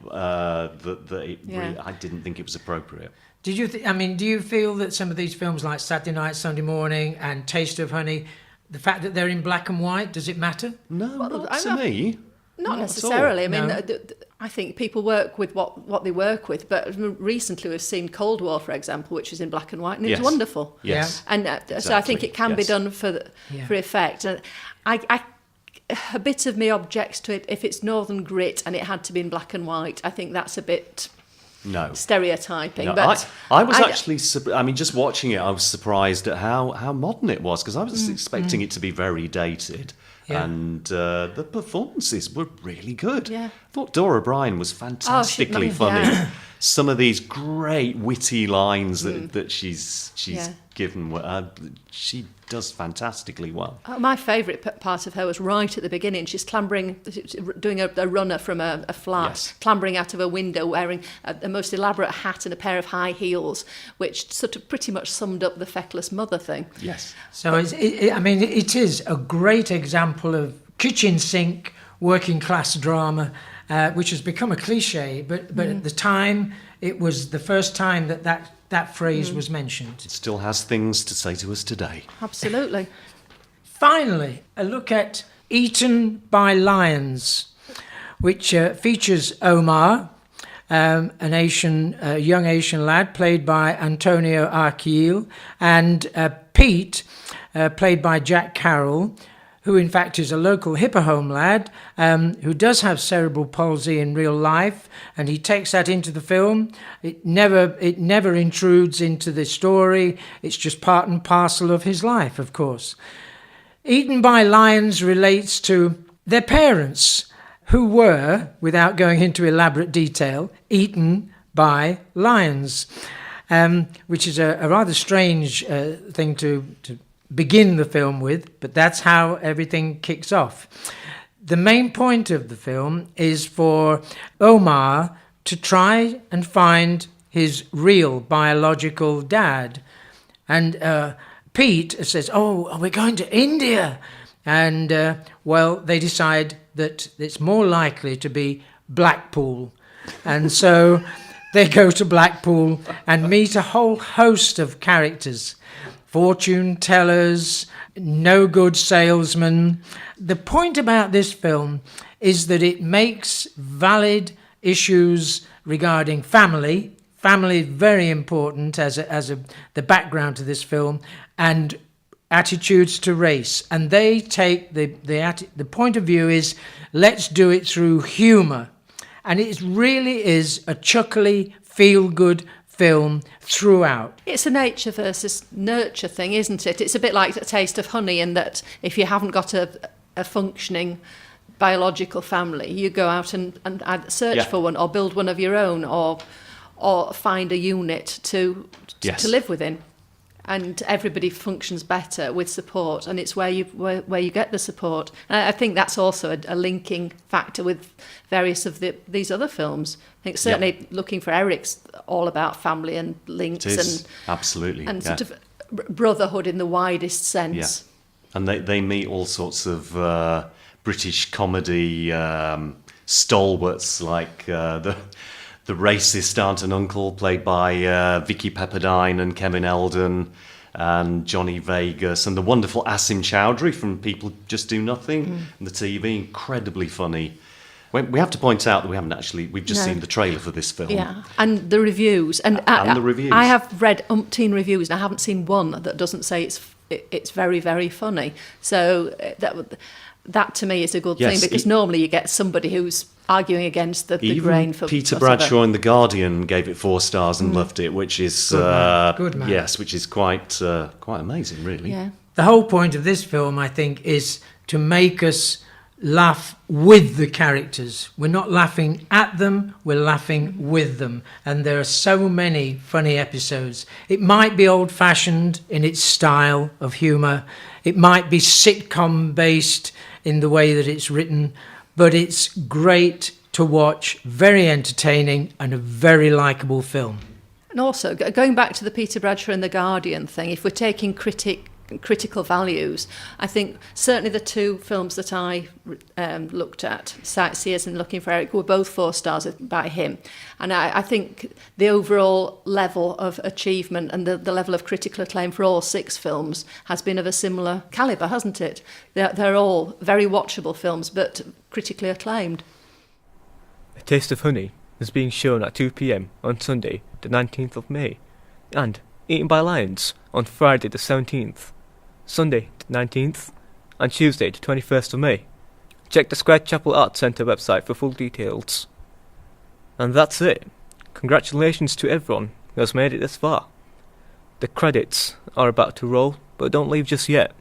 I didn't think it was appropriate. Did you? Do you feel that some of these films, like Saturday Night, Sunday Morning, and Taste of Honey, the fact that they're in black and white, does it matter? No, not to me. Not Not necessarily. at I mean, No. I think people work with what they work with. But recently we've seen Cold War, for example, which is in black and white, and it Yes. was wonderful. Yes. And so I think Exactly, it can be yes. done for effect. And a bit of me objects to it if it's Northern Grit and it had to be in black and white. I think that's a bit No. stereotyping. No, but I was actually, just watching it, I was surprised at how modern it was, because I was expecting it to be very dated. Yeah. And the performances were really good. Yeah. I thought Dora Bryan was fantastically funny. yeah. Some of these great witty lines that she's Yeah. given, she does fantastically well. My favourite part of her was right at the beginning. She's doing a runner from a flat, Yes. clambering out of a window, wearing a most elaborate hat and a pair of high heels, which sort of pretty much summed up the feckless mother thing. Yes. So it is a great example of kitchen sink working class drama, which has become a cliche. But at the time, it was the first time that phrase was mentioned. It still has things to say to us today. Absolutely. Finally, a look at Eaten by Lions, which features Omar, a young Asian lad played by Antonio Arquiel, and Pete, played by Jack Carroll, who in fact is a local Hipperholm lad who does have cerebral palsy in real life, and he takes that into the film. It never intrudes into the story. It's just part and parcel of his life, of course. Eaten by Lions relates to their parents, who were, without going into elaborate detail, eaten by lions, which is a rather strange thing to begin the film with, but that's how everything kicks off. The main point of the film is for Omar to try and find his real biological dad. And Pete says, "Oh, we're going to India." And, they decide that it's more likely to be Blackpool. And so they go to Blackpool and meet a whole host of characters. Fortune tellers, no good salesmen. The point about this film is that it makes valid issues regarding family. Family is very important as the background to this film, and attitudes to race. And they take the point of view is, let's do it through humour. And it really is a chuckly, feel-good film throughout. It's a nature versus nurture thing, isn't it? It's a bit like A Taste of Honey, in that if you haven't got a functioning biological family, you go out and either search for one, or build one of your own, or find a unit to live within. And everybody functions better with support, and it's where you get the support. And I think that's also a linking factor with various of these other films. I think certainly Looking for Eric's all about family and links, It is, and absolutely, and sort of brotherhood in the widest sense. Yeah. And they meet all sorts of British comedy stalwarts, like the racist aunt and uncle played by Vicky Pepperdine and Kevin Eldon and Johnny Vegas, and the wonderful Asim Chowdhury from People Just Do Nothing and the TV, incredibly funny. We have to point out that we've just seen the trailer for this film. Yeah, and the reviews. And the reviews. I have read umpteen reviews, and I haven't seen one that doesn't say it's very, very funny. So that to me is a good thing, because normally you get somebody who's arguing against the grain. For Peter Bradshaw in The Guardian gave it 4 stars and loved it, which is good man. Yes, which is quite amazing, really. Yeah. The whole point of this film, I think, is to make us laugh with the characters. We're not laughing at them, we're laughing with them. And there are so many funny episodes. It might be old-fashioned in its style of humour. It might be sitcom-based in the way that it's written, but it's great to watch, very entertaining, and a very likeable film. And also, going back to the Peter Bradshaw and the Guardian thing, if we're taking critical values, I think certainly the two films that I looked at, Sightseers and Looking for Eric, were both 4 stars by him. And I think the overall level of achievement and the level of critical acclaim for all 6 films has been of a similar calibre, hasn't it? They're all very watchable films, but critically acclaimed. A Taste of Honey is being shown at 2 p.m. on Sunday, the 19th of May, and Eaten by Lions on Friday the 17th, Sunday the 19th, and Tuesday the 21st of May. Check the Square Chapel Arts Centre website for full details. And that's it. Congratulations to everyone who has made it this far. The credits are about to roll, but don't leave just yet.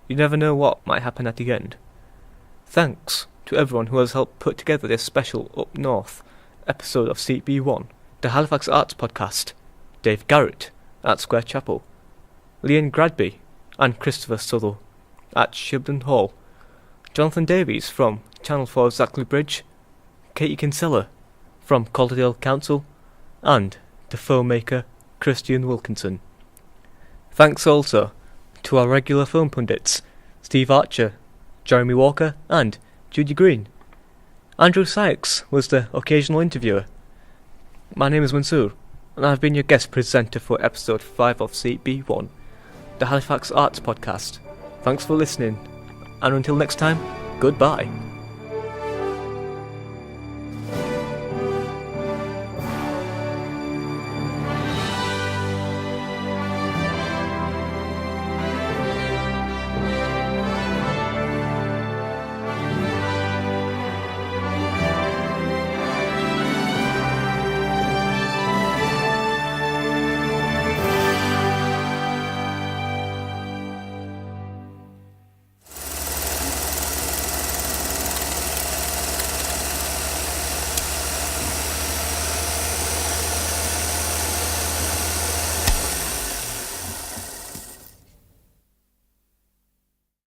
You never know what might happen at the end. Thanks to everyone who has helped put together this special Up North episode of CB1, the Halifax Arts Podcast. Dave Garrett at Square Chapel, Leanne Gradby and Christopher Southall at Shibden Hall, Jonathan Davies from Channel 4's Zackley Bridge, Katie Kinsella from Calderdale Council, and the filmmaker Christian Wilkinson. Thanks also to our regular film pundits Steve Archer, Jeremy Walker and Judy Green. Andrew Sykes was the occasional interviewer. My name is Mansoor, and I've been your guest presenter for episode 5 of CB1, the Halifax Arts Podcast. Thanks for listening, and until next time, goodbye.